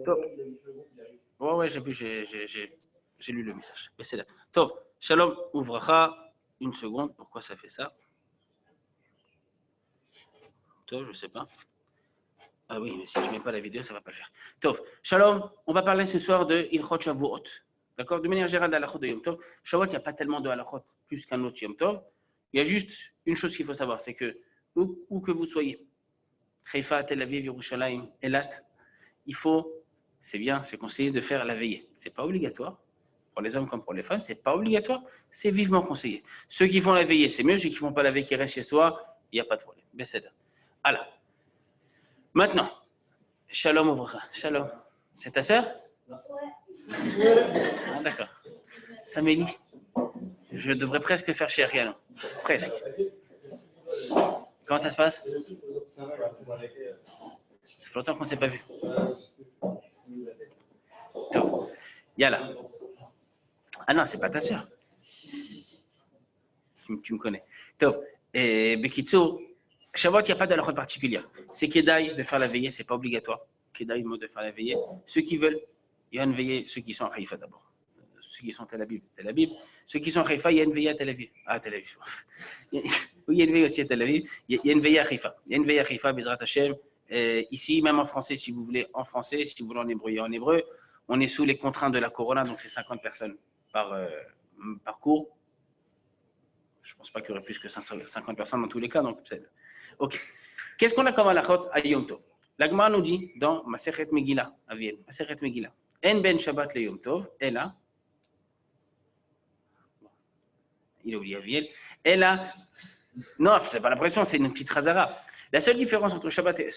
Top. Ouais, j'ai vu, j'ai lu le message. Mais c'est là. Top. Shalom, ouvracha. Une seconde, pourquoi ça fait ça? Top, je sais pas. Ah oui, mais si je ne mets pas la vidéo, ça ne va pas le faire. Top. Shalom, on va parler ce soir de Ilchot Shavuot. D'accord? De manière générale, de halachot de Yom Tov. Shavuot, il n'y a pas tellement de halachot plus qu'un autre Yom Tov. Il y a juste une chose qu'il faut savoir, c'est que où que vous soyez, Haïfa, Tel Aviv, Yerushalayim, Elat, il faut, c'est bien, c'est conseillé de faire la veillée. Ce n'est pas obligatoire. Pour les hommes comme pour les femmes, ce n'est pas obligatoire, c'est vivement conseillé. Ceux qui font la veillée, c'est mieux. Ceux qui ne font pas la veillée, qui restent chez soi, il n'y a pas de problème. Besséda. Alors, maintenant, Shalom Ouvracha. Shalom. C'est ta sœur? Ah, d'accord. Samélie, je devrais presque faire chez Ariane. Presque. Comment ça se passe? Ça fait longtemps qu'on ne s'est pas vu. Yalla. Ah non, c'est pas ta sœur. Tu me connais. Top. Et Bekitsu, Shavuot, il n'y a pas de halachot particulière. C'est Kedaï de faire la veillée, c'est pas obligatoire. Kedaï de faire la veillée. Ceux qui veulent, il y a une veillée, ceux qui sont à Haïfa d'abord. Ceux qui sont à Tel Aviv. Ceux qui sont à Haïfa, il y a une veillée à Tel Aviv. Ah, Tel Aviv. Oui, il y a une veillée aussi à Tel Aviv. Il y a une veillée à Haïfa. Il y a une veillée à Haïfa, Bezrat Hashem. Ici, même en français, si vous voulez, en français, si vous voulez en hébreu, on est sous les contraintes de la Corona, donc c'est 50 personnes par cours. Je ne pense pas qu'il y aurait plus que 50 personnes dans tous les cas, donc c'est ok. Qu'est-ce qu'on a comme halachot à Yom Tov? La Gemara nous dit dans Masechet Megillah, à Vienne, Masechet Megillah, En ben Shabbat le Yom Tov, et là, il a oublié à Vienne, et là, non, c'est pas l'impression, c'est une petite razara. La seule différence entre Shabbat et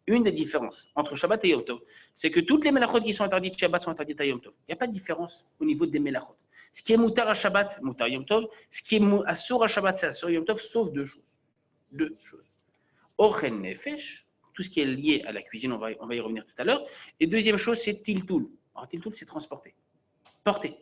une des différences entre Shabbat et Yom Tov, c'est que toutes les melachot qui sont interdites Shabbat sont interdites à Yom Tov. Il n'y a pas de différence au niveau des melachot. Ce qui est moutar à Shabbat, moutar Yom Tov. Ce qui est assour à Shabbat, c'est assour Yom Tov, sauf deux choses. Deux choses. Ochen nefesh, tout ce qui est lié à la cuisine, on va y revenir tout à l'heure. Et deuxième chose, c'est tiltoul. Alors tiltoul, c'est transporter, porter.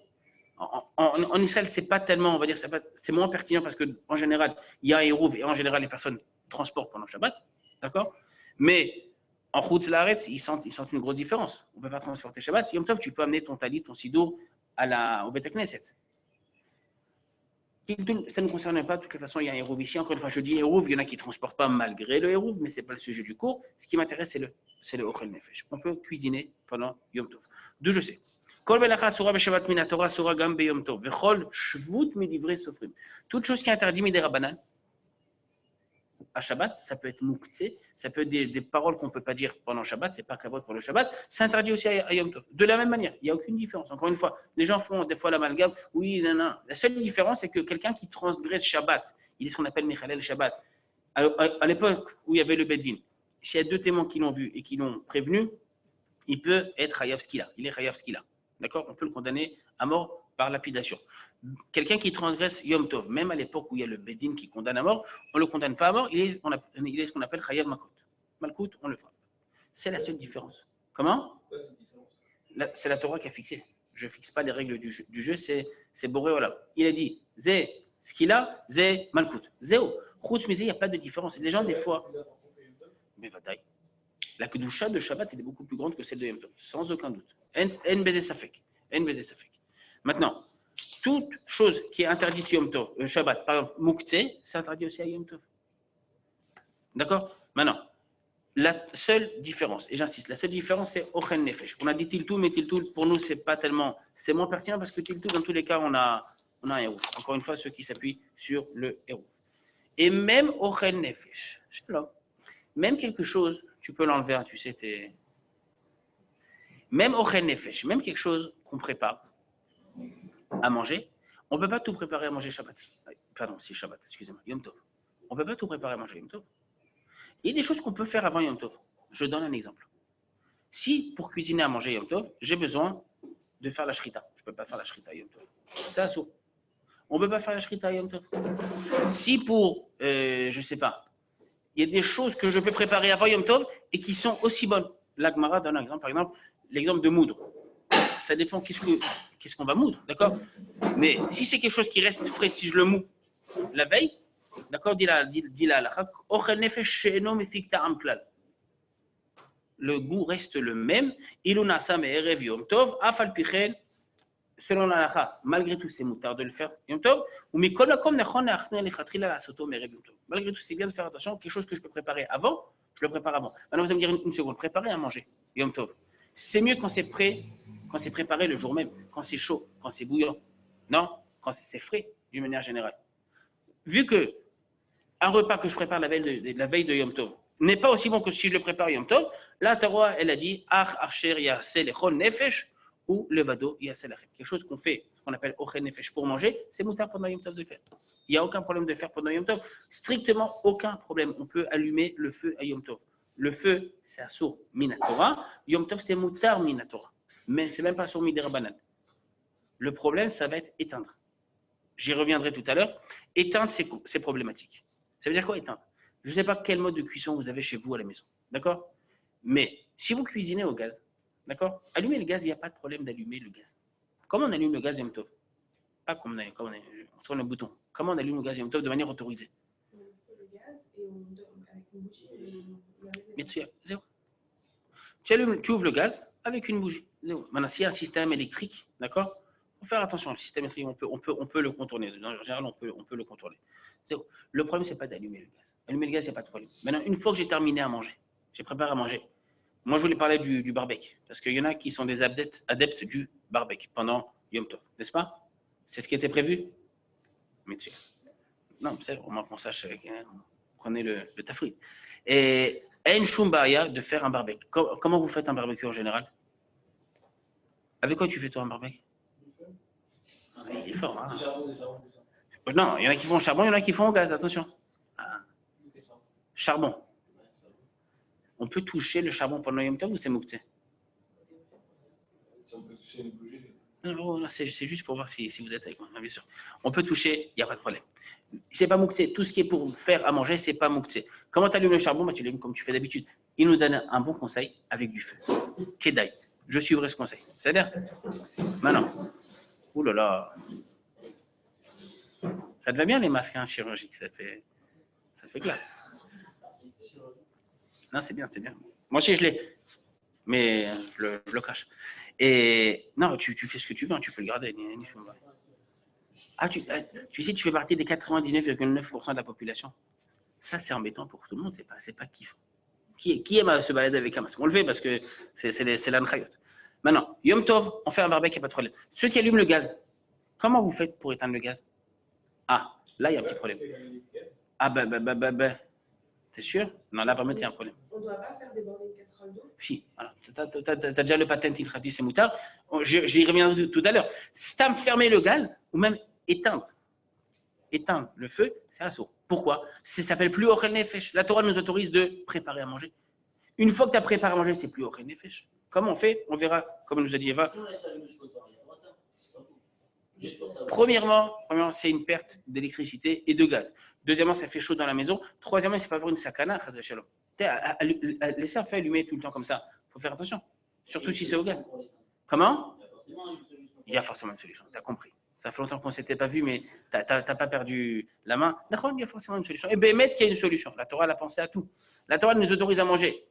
En Israël, c'est pas tellement, on va dire, c'est moins pertinent parce qu'en général, il y a un hérouv et en général, les personnes transportent pendant Shabbat. D'accord? Mais en Chutz Laaretz, ils sentent une grosse différence. On ne peut pas transporter Shabbat. Yom Tov, tu peux amener ton talit, ton sidour au Beth Knesset. Ça ne nous concerne pas. De toute façon, il y a un hérouv ici. Encore une fois, je dis hérouv, il y en a qui ne transportent pas malgré le hérouv, mais ce n'est pas le sujet du cours. Ce qui m'intéresse, c'est le Ochel Nefesh. On peut cuisiner pendant Yom Tov. D'où je sais. Toute chose qui est interdite, midei Rabbanan, à Shabbat, ça peut être mouktsé, ça peut être des paroles qu'on ne peut pas dire pendant Shabbat, c'est pas kavod pour le Shabbat, c'est interdit aussi à Yom Tov. De la même manière, il n'y a aucune différence. Encore une fois, les gens font des fois l'amalgame, oui, non. La seule différence, c'est que quelqu'un qui transgresse Shabbat, il est ce qu'on appelle Mechalel Shabbat. À l'époque où il y avait le Bedin, s'il y a deux témoins qui l'ont vu et qui l'ont prévenu, il peut être Hayav Skila. Il est Hayav Skila. D'accord? On peut le condamner à mort par lapidation. Quelqu'un qui transgresse Yom Tov, même à l'époque où il y a le Bedin qui condamne à mort, on ne le condamne pas à mort, il est ce qu'on appelle Chayav Malkout. Malkout, on le frappe. C'est la seule différence. Comment? C'est la Torah qui a fixé. Je ne fixe pas les règles du jeu, c'est Boré Olam. Il a dit, Zé Skila, Zé Malkout. Zéo. Chutz Mizé, il n'y a pas de différence. Et les gens, des fois, mais Vadaï. La Kedusha de Shabbat est beaucoup plus grande que celle de Yom Tov, sans aucun doute. En Bezé Safek. Maintenant, toute chose qui est interdite Yom Tov, Shabbat, par exemple, Mouktsé, c'est interdit aussi à Yom Tov. D'accord? Maintenant, la seule différence, et j'insiste, la seule différence, c'est Ochen Nefesh. On a dit Tiltoul, mais Tiltoul, pour nous, c'est pas tellement, c'est moins pertinent parce que Tiltoul, dans tous les cas, on a un héros. Encore une fois, ceux qui s'appuient sur le héros. Et même Ochen Nefesh, même quelque chose, tu peux l'enlever, tu sais, même Ochen Nefesh, même quelque chose qu'on prépare à manger, on ne peut pas tout préparer à manger Shabbat. Pardon, si Shabbat, excusez-moi, Yom Tov. On ne peut pas tout préparer à manger Yom Tov. Il y a des choses qu'on peut faire avant Yom Tov. Je donne un exemple. Si pour cuisiner à manger Yom Tov, j'ai besoin de faire la shrita, je ne peux pas faire la shrita Yom Tov. C'est assourd. On ne peut pas faire la shrita Yom Tov. Si pour, je ne sais pas, il y a des choses que je peux préparer avant Yom Tov et qui sont aussi bonnes. La Gemara donne un exemple, par exemple, l'exemple de moudre. Ça dépend qu'est-ce qu'on va moudre, d'accord? Mais si c'est quelque chose qui reste frais, si je le mous la veille, d'accord, dit la halakha, ochel nefesh she'eno mefik ta'am klal. le goût reste le même. Ilunasa me'erev Yom Tov, afal pichen, selon la halakha, malgré tout, c'est moutard de le faire Yom Tov. Ou mikol makom nechon le'achner lechatchila la'asoto me'erev Yom Tov. Malgré tout, c'est bien de faire attention. Quelque chose que je peux préparer avant, je le prépare avant. Maintenant, vous allez me dire une seconde. Préparer à manger Yom Tov. C'est mieux quand c'est prêt, quand c'est préparé le jour même, quand c'est chaud, quand c'est bouillant. Non, quand c'est frais, d'une manière générale. Vu que un repas que je prépare la veille de Yom Tov n'est pas aussi bon que si je le prépare Yom Tov, la Torah, elle a dit Ach Asher Yaseh Lechol Nefesh ou Levado Yaseh Lachem. Quelque chose qu'on fait, qu'on appelle Ochel Nefesh pour manger, c'est moutard pendant Yom Tov de faire. Il n'y a aucun problème de faire pendant Yom Tov. Strictement aucun problème. On peut allumer le feu à Yom Tov. Le feu, c'est Asur Minatora. Yom Tov, c'est moutard Minatora. Mais ce n'est même pas Asur Midirabanan. Le problème, ça va être éteindre. J'y reviendrai tout à l'heure. Éteindre, c'est problématique. Ça veut dire quoi éteindre? Je ne sais pas quel mode de cuisson vous avez chez vous à la maison. D'accord? Mais si vous cuisinez au gaz, d'accord? Allumer le gaz, il n'y a pas de problème d'allumer le gaz. Comment on allume le gaz Yom Tov? Pas comme on tourne le bouton. Comment on allume le gaz Yom Tov de manière autorisée? On ouvre le gaz et on donne avec une bougie. Mais zéro. Tu ouvres le gaz avec une bougie. Zéro. Maintenant, s'il y a un système électrique, d'accord? Il faut faire attention. Le système électrique, on peut le contourner. En général, on peut le contourner. Zéro. Le problème, c'est pas d'allumer le gaz. Allumer le gaz, il n'y a pas de problème. Maintenant, une fois que j'ai terminé à manger, j'ai préparé à manger. Moi, je voulais parler du barbecue. Parce qu'il y en a qui sont des adeptes du barbecue pendant Yom Tov. N'est-ce pas? C'est ce qui était prévu? Mais tu non, c'est au moins qu'on sache, prenez le tafrit. Et une shumbaya de faire un barbecue. Comment vous faites un barbecue en général? Avec quoi tu fais toi un barbecue? Il est fort, hein? Non, il y en a qui font au charbon, il y en a qui font au gaz, attention. Ah. Charbon. On peut toucher le charbon pendant Yom Tov ou c'est mouktsé? Si on peut toucher une bougie. Non, c'est juste pour voir si vous êtes avec moi, bien sûr. On peut toucher, il n'y a pas de problème. C'est pas mouktsé. Tout ce qui est pour faire à manger, c'est pas mouktsé. Comment tu allumes le charbon? Tu l'allumes comme tu fais d'habitude. Il nous donne un bon conseil avec du feu. Kedai. Je suivrai ce conseil. C'est-à-dire? Maintenant. Ouh là là. Ça te va bien les masques chirurgiques? Ça fait classe. Non, c'est bien, c'est bien. Moi aussi, je l'ai. Mais je le cache. Et non, tu fais ce que tu veux, hein, tu peux le garder. Tu sais, tu fais partie des 99,9% de la population. Ça, c'est embêtant pour tout le monde, c'est pas kiff. Qui aime se balader avec un masque? On le fait parce que c'est l'anchayot. Maintenant, Yom Tov, on fait un barbecue, il n'y a pas de problème. Ceux qui allument le gaz, comment vous faites pour éteindre le gaz? Ah, là, il y a un petit problème. Ah, t'es sûr? Non, là, vraiment, il y a un problème. On ne doit pas faire déborder une casserole d'eau? Si, voilà. Tu as déjà le patent ilkhati, c'est moutard. J'y reviendrai tout à l'heure. Stam fermer le gaz ou même éteindre le feu, c'est assourd. Pourquoi? Ça s'appelle plus ochel nefesh. La Torah nous autorise de préparer à manger. Une fois que tu as préparé à manger, c'est plus ochel nefesh. Comment on fait? On verra, comme nous a dit Eva. Premièrement, c'est une perte d'électricité et de gaz. Deuxièmement, ça fait chaud dans la maison. Troisièmement, c'est pas avoir une sakana, laisser un feu allumé tout le temps comme ça. Il faut faire attention. Surtout si c'est au gaz. Comment? Il y a forcément une solution. Tu as compris. Ça fait longtemps qu'on ne s'était pas vu, mais tu n'as pas perdu la main. D'accord, il y a forcément une solution. Et bien, mettre qu'il y a une solution. La Torah a pensé à tout. La Torah nous autorise à manger.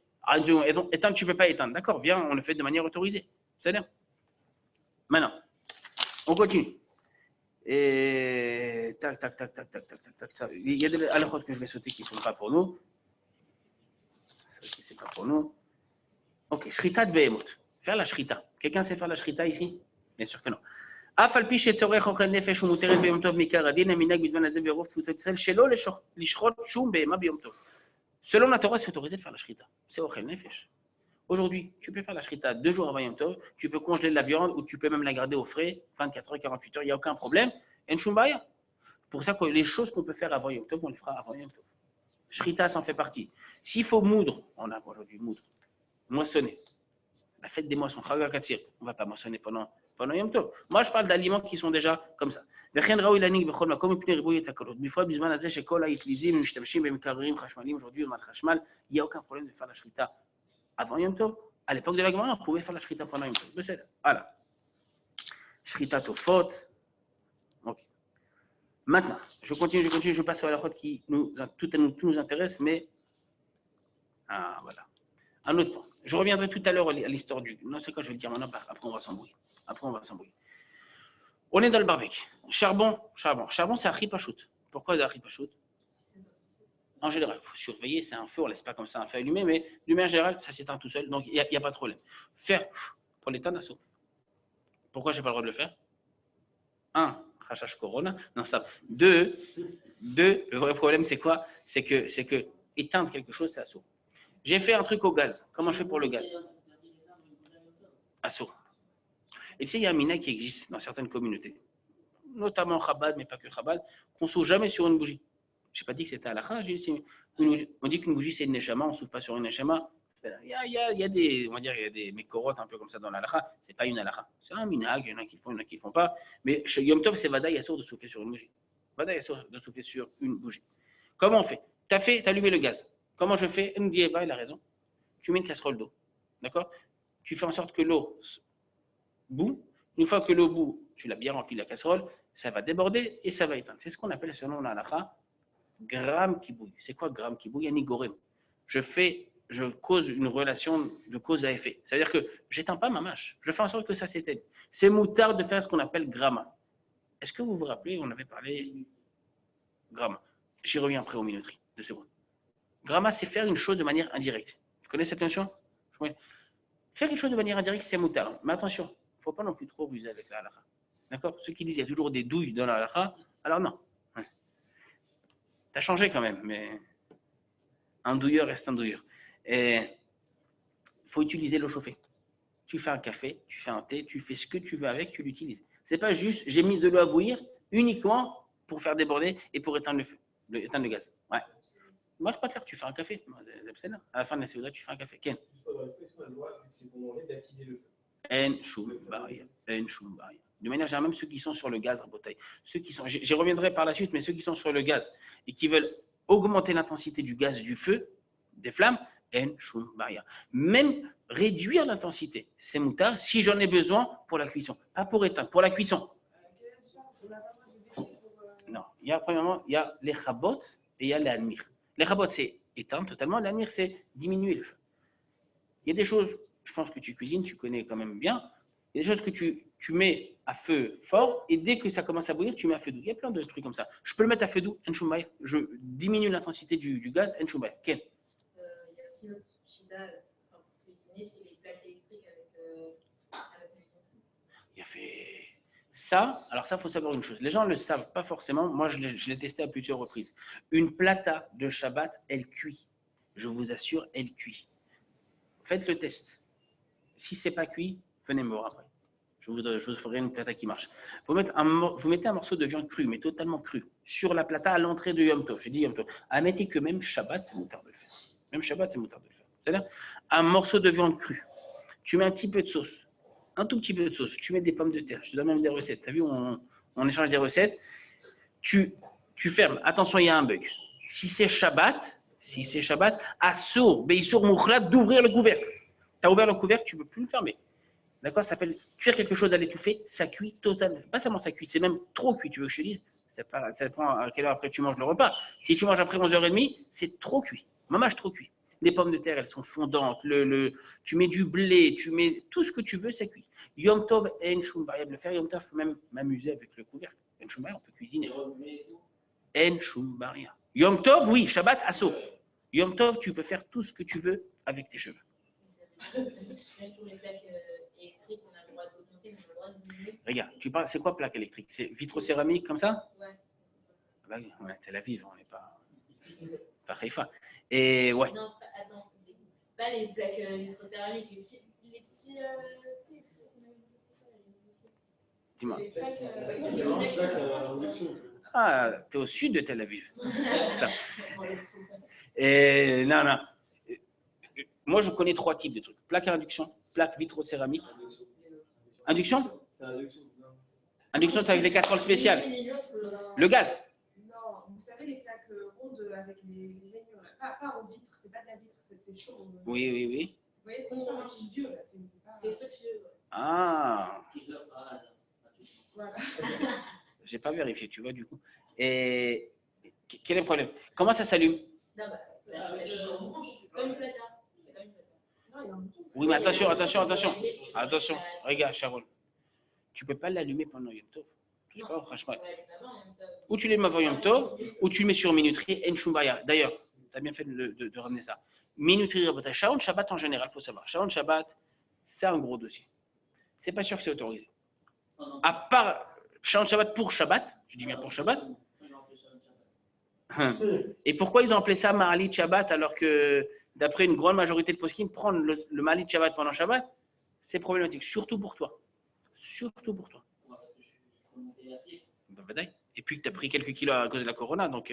Éteindre, tu ne peux pas éteindre. D'accord, viens, on le fait de manière autorisée. C'est-à-dire. Maintenant, on continue. Et tac. Il y a des halakhot que je vais sauter qui ne sont pas pour nous. Ça, c'est pas pour nous. Ok, shrita de behemot. Faire la shrita. Quelqu'un sait faire la shrita ici? Bien sûr que non. אף על פי שצורך אוכל נפש ומותרת ביום טוב מעיקר הדין, המנהג בזמן הזה ברוב תפוצות ישראל שלא לשחוט שום בהמה ביום טוב. Selon la Torah, c'est autorisé de faire la shrita. C'est ochel nefesh. Aujourd'hui, tu peux faire la shrita 2 jours avant Yom Tov, tu peux congeler la viande ou tu peux même la garder au frais, 24 heures, 48 heures, il n'y a aucun problème. En shumbaya. Pour ça que les choses qu'on peut faire avant Yom Tov, on les fera avant Yom Tov. Shrita, ça en fait partie. S'il faut moudre, on a aujourd'hui moudre, moissonner. La fête des moissons, on ne va pas moissonner pendant Yom Tov. Moi, je parle d'aliments qui sont déjà comme ça. Aujourd'hui, il n'y a aucun problème de faire la shrita avant Yom Tov. À l'époque de la Gemara, on pouvait faire la shrita pendant Yom Tov. Voilà. Shrita tofot. Ok. Maintenant, je continue, je passe à la chose tout nous intéresse, mais voilà. Un autre point. Je reviendrai tout à l'heure à l'histoire du. Non, c'est quoi je vais le dire maintenant, après on va s'embrouiller. Après on va s'embrouiller. On est dans le barbecue. Charbon, c'est un ripachout. Pourquoi un ripachout? En général, il faut surveiller, c'est un feu, on ne laisse pas comme ça un feu allumé, mais d'une manière générale, ça s'éteint tout seul, donc il n'y a pas de problème. Faire pour l'éteindre d'assaut. Pourquoi je n'ai pas le droit de le faire? Un, rachage corona. Non, ça. Deux, le vrai problème, c'est quoi? C'est que éteindre quelque chose, c'est assaut. J'ai fait un truc au gaz. Comment je fais pour le gaz? Assaut. Et tu sais, il y a un mina qui existe dans certaines communautés, notamment Chabad, mais pas que Chabad, qu'on ne sauve jamais sur une bougie. Je n'ai pas dit que c'était à la on dit qu'une bougie c'est une neshama, on ne souffle pas sur une neshama. Il y a des, on va dire, il y a des mécorotes un peu comme ça dans l'alaha. C'est pas une alaha. C'est un minag, il y en a qui font, il y en a qui font pas. Mais chez Yom Tov, c'est Vadaï Assour de souffler sur une bougie. Vadaï Assour de souffler sur une bougie. Comment on fait? Tu as allumé le gaz. Comment je fais? Ndieva, il a raison. Tu mets une casserole d'eau. D'accord? Tu fais en sorte que l'eau bout. Une fois que l'eau bout, tu l'as bien rempli la casserole, ça va déborder et ça va éteindre. C'est ce qu'on appelle selon l'alaha gramme qui bouille. C'est quoi gramme qui bouille? Yanigorem. Je cause une relation de cause à effet. C'est-à-dire que je n'éteins pas ma mâche. Je fais en sorte que ça s'éteigne. C'est moutard de faire ce qu'on appelle gramma. Est-ce que vous vous rappelez, on avait parlé gramma. J'y reviens après aux minuteries, 2 secondes. Gramma, c'est faire une chose de manière indirecte. Tu connais cette notion? Oui. Faire une chose de manière indirecte, c'est moutard. Mais attention, il ne faut pas non plus trop ruser avec la halakha. D'accord? Ceux qui disent qu'il y a toujours des douilles dans la halakha, alors non. T'as changé quand même, mais un douilleur reste un douilleur. Il faut utiliser l'eau chauffée. Tu fais un café, tu fais un thé, tu fais ce que tu veux avec, tu l'utilises. C'est pas juste, j'ai mis de l'eau à bouillir uniquement pour faire déborder et pour éteindre le feu, éteindre le gaz. Ouais. Moi, je peux pas te faire, tu fais un café. À la fin de la séance, tu fais un café. Ken. En choum baria. De manière générale, même ceux qui sont sur le gaz, j'y reviendrai par la suite, mais ceux qui sont sur le gaz et qui veulent augmenter l'intensité du gaz, du feu, des flammes, en choum baria. Même réduire l'intensité, c'est moutard si j'en ai besoin pour la cuisson, pas pour éteindre, pour la cuisson. Non, premièrement, il y a les chabot et il y a les admir. Les chabot, c'est éteindre totalement, l'admir, c'est diminuer le feu. Il y a des choses, je pense que tu cuisines, tu connais quand même bien. Il y a des choses que tu mets à feu fort et dès que ça commence à bouillir, tu mets à feu doux. Il y a plein de trucs comme ça. Je peux le mettre à feu doux, enchoumbaï. Je diminue l'intensité du gaz, enchoumbaï. Quel? Il y a aussi notre chida pour cuisiner, c'est les plaques électriques avec l'électricité. Il a fait ça. Alors ça, il faut savoir une chose. Les gens ne le savent pas forcément. Moi, je l'ai testé à plusieurs reprises. Une plata de Shabbat, elle cuit. Je vous assure, elle cuit. Faites le test. Si ce n'est pas cuit, venez me voir après. Je vous ferai une plata qui marche. Vous mettez un morceau de viande crue, mais totalement crue, sur la plata à l'entrée de Yom Tov. Je dis Yom Tov. Admettez que même Shabbat, c'est moutard de le faire. Même Shabbat, c'est moutard de le faire. C'est-à-dire, un morceau de viande crue. Tu mets un petit peu de sauce. Un tout petit peu de sauce. Tu mets des pommes de terre. Je te donne même des recettes. Tu as vu, on échange des recettes. Tu fermes. Attention, il y a un bug. Si c'est Shabbat, assour, beissour, mouchlat, d'ouvrir le couvercle. Tu as ouvert le couvercle, tu ne peux plus le fermer. D'accord? Ça s'appelle cuire quelque chose à l'étouffer, ça cuit totalement. Pas seulement ça cuit, c'est même trop cuit. Tu veux que je te dise? Ça dépend à quelle heure après tu manges le repas. Si tu manges après 11h30, c'est trop cuit. Maman, trop cuit. Les pommes de terre, elles sont fondantes. Tu mets du blé, tu mets tout ce que tu veux, ça cuit. Yom Tov et En Shum. Le faire Yom Tov, je peux même m'amuser avec le couvercle. En Shum, on peut cuisiner. En Shum. Yom Tov, oui, Shabbat, asso. Yom Tov, tu peux faire tout ce que tu veux avec tes cheveux. Même sur les plaques électriques, on a le droit d'augmenter, mais on a le droit de diminuer. Regarde, tu parles, c'est quoi plaque électrique? C'est vitrocéramique comme ça? Ouais. Ah bah, on est à Tel Aviv, on n'est pas Haïfa. Et ouais. Non, attends, pas les plaques vitrocéramiques, les petits. Dis-moi. Les plaques. Ah, tu es au sud de Tel Aviv. Ça. Et non. Moi, je connais 3 types de trucs. Plaque à induction, plaque vitrocéramique. Induction? Induction, c'est avec les casseroles spéciales. Le gaz? Non, vous savez les plaques rondes avec les rayons là. Pas en vitre, c'est pas de la vitre, c'est chaud. Oui. Vous voyez, c'est vieux là. C'est structuré. Ah. Voilà. J'ai pas vérifié, tu vois, du coup. Et quel est le problème? Comment ça s'allume? Non, bah, c'est comme une plata. Non, il y a un bouton. Oui, mais attention. Regarde, Sharon. Tu ne peux pas l'allumer pendant Yom Tov. Je sais pas, franchement. Ou tu l'allumes avant Yom Tov, ou tu le mets sur minuterie, en Shumbaya. D'ailleurs, tu as bien fait de ramener ça. Minuterie, Rabotai. Sharon Shabbat en général, il faut savoir. Sharon Shabbat, c'est un gros dossier. C'est pas sûr que c'est autorisé. À part Sharon Shabbat pour Shabbat, je dis bien pour Shabbat. Et pourquoi ils ont appelé ça Ma'alit Shabbat alors que, d'après une grande majorité de poskim, prendre le Ma'alit Shabbat pendant Shabbat, c'est problématique, surtout pour toi. Surtout pour toi. Et puis que tu as pris quelques kilos à cause de la corona, donc.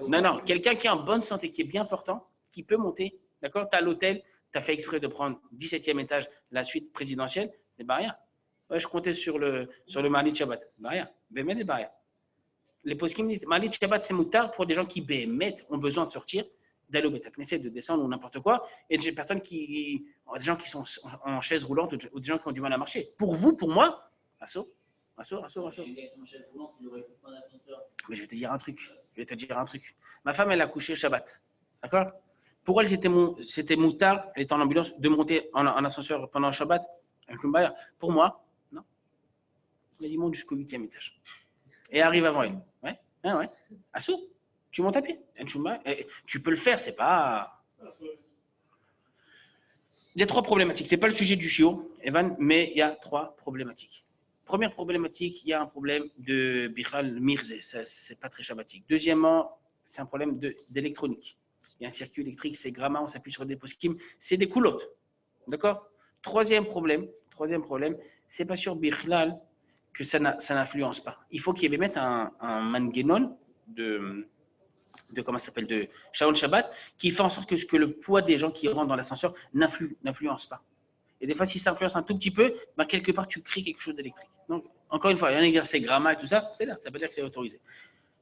Non, quelqu'un qui est en bonne santé, qui est bien portant, qui peut monter, d'accord? Tu as l'hôtel, tu as fait exprès de prendre 17e étage, la suite présidentielle, des barrières. Ouais, je comptais sur le Ma'alit Shabbat. Barrières. Bémet des barrières. Les poskim disent Ma'alit Shabbat, c'est moutard pour des gens qui ont besoin de sortir, d'aller au Beth Knesset, de descendre ou n'importe quoi, et des personnes des gens qui sont en chaise roulante ou des gens qui ont du mal à marcher. Pour vous, pour moi, assaut. Mais je vais te dire un truc. Ma femme, elle a couché Shabbat. D'accord? Pour elle, c'était moutard, elle était en ambulance, de monter en ascenseur pendant Shabbat. Pour moi, non. Il monte jusqu'au 8e étage. Et arrive avant elle. Ouais. Assaut. Tu montes à pied. Tu peux le faire, c'est pas. Il y a 3 problématiques. Ce n'est pas le sujet du chiot, Evan, mais il y a 3 problématiques. Première problématique, il y a un problème de Bichal Mirze, c'est pas très shabbatique. Deuxièmement, c'est un problème d'électronique. Il y a un circuit électrique, c'est gramma, on s'appuie sur des poskim, c'est des coulottes. D'accord? Troisième problème, c'est pas sur Bichal que ça n'influence pas. Il faut qu'il y ait mettre un mangenon de comment ça s'appelle, de Shaon Shabbat, qui fait en sorte que le poids des gens qui rentrent dans l'ascenseur n'influence pas. Et des fois, si ça influence un tout petit peu, quelque part, tu crées quelque chose d'électrique. Donc, encore une fois, il y en a qui disent c'est gramma et tout ça, c'est là, ça veut dire que c'est autorisé.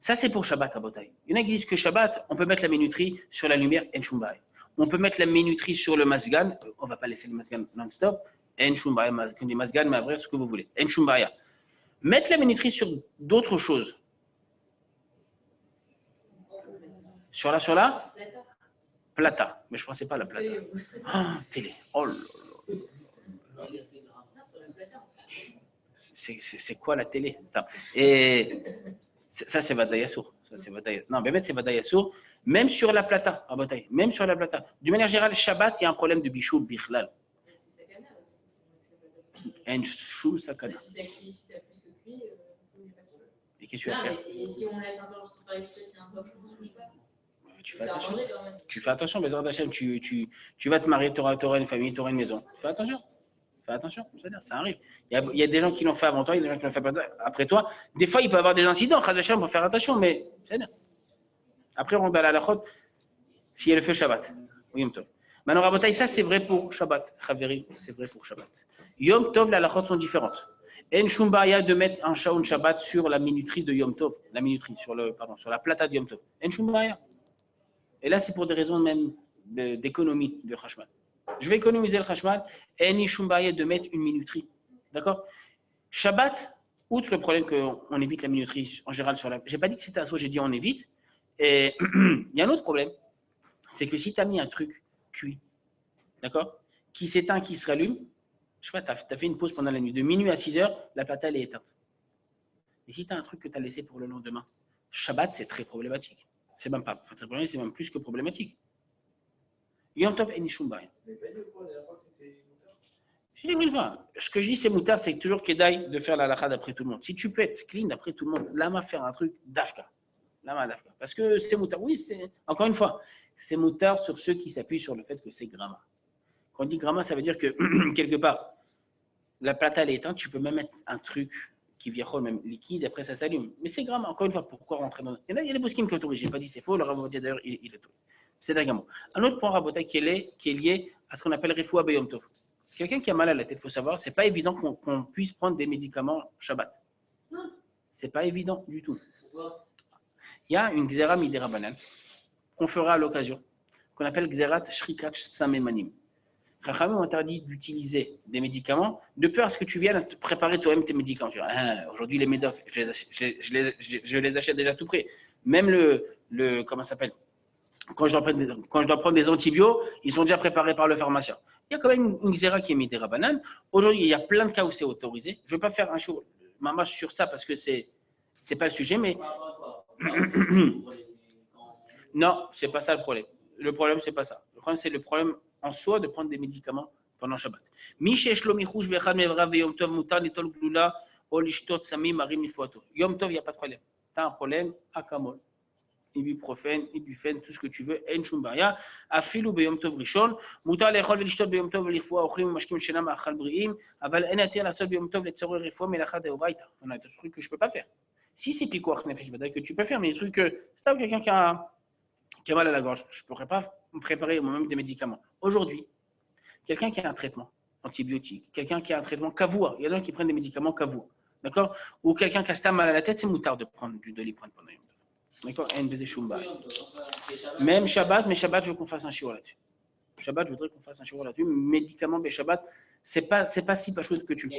Ça, c'est pour Shabbat à Botaï. Il y en a qui disent que Shabbat, on peut mettre la minuterie sur la lumière en Shumbai. On peut mettre la minuterie sur le masgan, on ne va pas laisser le masgan non-stop, en Shumbai, masgan, mais après, ce que vous voulez, en Shumbai. Mettre la minuterie sur d'autres choses. Sur la plata. Mais je ne pensais pas à la plata. Télé. Oh là là. C'est quoi la télé? Et ça, c'est Vadayasour. Non, mais c'est Vadayasour. Même sur la plata, à bataille. Même sur la plata. D'une manière générale, Shabbat, il y a un problème de bichou, bichlal. Un chou, sakana. Si ça cuit, si ça plus que cuit, et qu'est-ce que tu vas faire? Si on laisse un torche, c'est pas exprès, c'est un torche, je ne mange pas. Tu fais attention, Bézard Hachem, tu vas te marier, tu auras une famille, tu auras une maison. Fais attention, c'est-à-dire, ça arrive. Il y a des gens qui l'ont fait avant toi, il y a des gens qui l'ont fait après toi. Des fois, il peut y avoir des incidents, Hachem, pour faire attention, mais c'est-à-dire. Après, on rentre dans la halachot, si elle fait Shabbat. Yom Tov. Maintenant, Rabotai, ça c'est vrai pour Shabbat. Chaveri, c'est vrai pour Shabbat. Yom Tov, les halachot sont différentes. En Shumbaya de mettre un Shaon Shabbat sur la minuterie de Yom Tov, sur la plata de Yom Tov. En Shumbaya. Et là, c'est pour des raisons même d'économie de Khashmal. Je vais économiser le Khashmal et ni Shumbaya de mettre une minuterie. D'accord? Shabbat, outre le problème qu'on évite la minuterie en général sur la. J'ai pas dit que c'était un saut, j'ai dit on évite. Et il y a un autre problème, c'est que si tu as mis un truc cuit, d'accord, qui s'éteint, qui se rallume, je sais pas, tu as fait une pause pendant la nuit, de minuit à 6 heures, la plata elle est éteinte. Et si tu as un truc que tu as laissé pour le lendemain, Shabbat, c'est très problématique. C'est même pas très problématique, c'est même plus que problématique. Yom Tov et Nishumbaï. Ce que je dis, c'est moutard, c'est toujours Kedaï de faire la halakha d'après tout le monde. Si tu peux être clean d'après tout le monde, lama faire un truc d'Afka. Parce que c'est moutard. Oui, encore une fois, c'est moutard sur ceux qui s'appuient sur le fait que c'est gramma. Quand on dit gramma, ça veut dire que quelque part, la plata elle est éteinte, tu peux même mettre un truc qui vient même liquide, après ça s'allume. Mais c'est gramma. Encore une fois, pourquoi rentrer dans. Il y a des boskim qui autorisent. Je n'ai pas dit c'est faux, le Rabotai d'ailleurs, il autorise. C'est d'accord. Un autre point Rabotai qui est lié à ce qu'on appelle Refoua Beyom Tov. Quelqu'un qui a mal à la tête, il faut savoir, c'est pas évident qu'on puisse prendre des médicaments Shabbat. C'est pas évident du tout. Il y a une Xera Midera Banal qu'on fera à l'occasion, qu'on appelle Xerat Shrikat Samemanim. Rachamim ont interdit d'utiliser des médicaments de peur à ce que tu viennes te préparer toi-même tes médicaments. Aujourd'hui, les médocs, je les achète déjà tout près. Même comment ça s'appelle? quand je dois prendre des antibiotiques, ils sont déjà préparés par le pharmacien. Il y a quand même une xéra qui est midera banane. Aujourd'hui, il y a plein de cas où c'est autorisé. Je ne vais pas faire un show mamache sur ça parce que c'est pas le sujet, mais non, c'est pas ça le problème. Le problème, c'est pas ça. Le problème, c'est le problème en soi de prendre des médicaments pendant Shabbat. Yom Tov, il n'y a pas de problème. Tu as un problème, akamol. Ibuprofène, ibuprofène, tout ce que tu veux, en shumbaria, afilou beyom tov rishon, mutar lechol velishtot beyom tov velifua, ochlim mashkim shena ma'achal bri'im, aval en atir la sol beyom tov letzorer rifua melachat deoraita. On a des trucs que je peux pas faire. Si c'est pikuach nefesh badai que tu peux faire, mais des trucs que, c'est quelqu'un qui a mal à la gorge, je ne pourrais pas me préparer moi-même des médicaments. Aujourd'hui, quelqu'un qui a un traitement antibiotique, quelqu'un qui a un traitement kavua, il y a des gens qui prennent des médicaments kavua, d'accord? Ou quelqu'un qui a mal à la tête, c'est moutard de les prendre pendant Yom Tov. D'accord? Même Shabbat, mais Shabbat, je veux qu'on fasse un shiur là-dessus. Shabbat, je voudrais qu'on fasse un shiur là-dessus. Médicaments, mais Shabbat, c'est pas si pas chose que tu veux.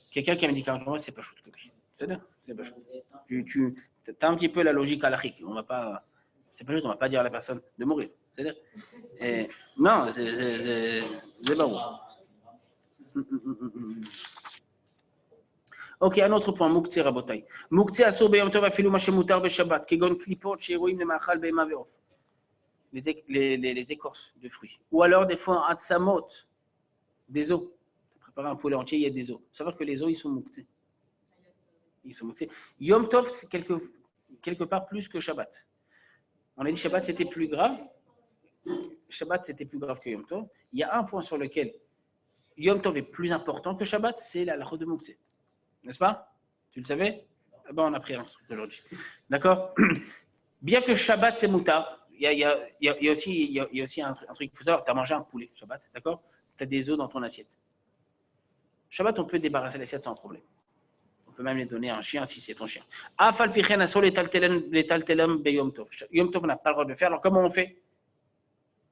Quelqu'un qui a un médicament, c'est pas chose que tu veux. C'est-à-dire, c'est pas chose. Tu as un petit peu la logique halachique. On va pas, c'est pas juste, on va pas dire à la personne de mourir. C'est-à-dire, non, c'est pas bon. Ok, un autre point, Moukhtse Rabotai. Moukhtse Asur Beyom Tov Afilu Mashemutar Beshabbat, Kegon Klipot, Sheroim le Machal Beima Veof. Les écorces de fruits. Ou alors des fois un Atsamot, des os. Préparer un poulet entier, il y a des os. Faut savoir que les os, ils sont Moukhtse. Ils sont Moukhtse. Yom Tov, c'est quelque part plus que Shabbat. On a dit Shabbat, c'était plus grave. Shabbat, c'était plus grave que Yom Tov. Il y a un point sur lequel Yom Tov est plus important que Shabbat, c'est la halakha de Moukhtse. N'est-ce pas? Tu le savais? Ben, on a pris un truc aujourd'hui. D'accord? Bien que Shabbat, c'est moutar, il y a aussi un truc qu'il faut savoir. Tu as mangé un poulet, Shabbat, d'accord? Tu as des os dans ton assiette. Shabbat, on peut débarrasser l'assiette sans problème. On peut même les donner à un chien si c'est ton chien. Afal pichen asol les taltelam be Yom Tov. Yom Tov, on n'a pas le droit de le faire. Alors, comment on fait?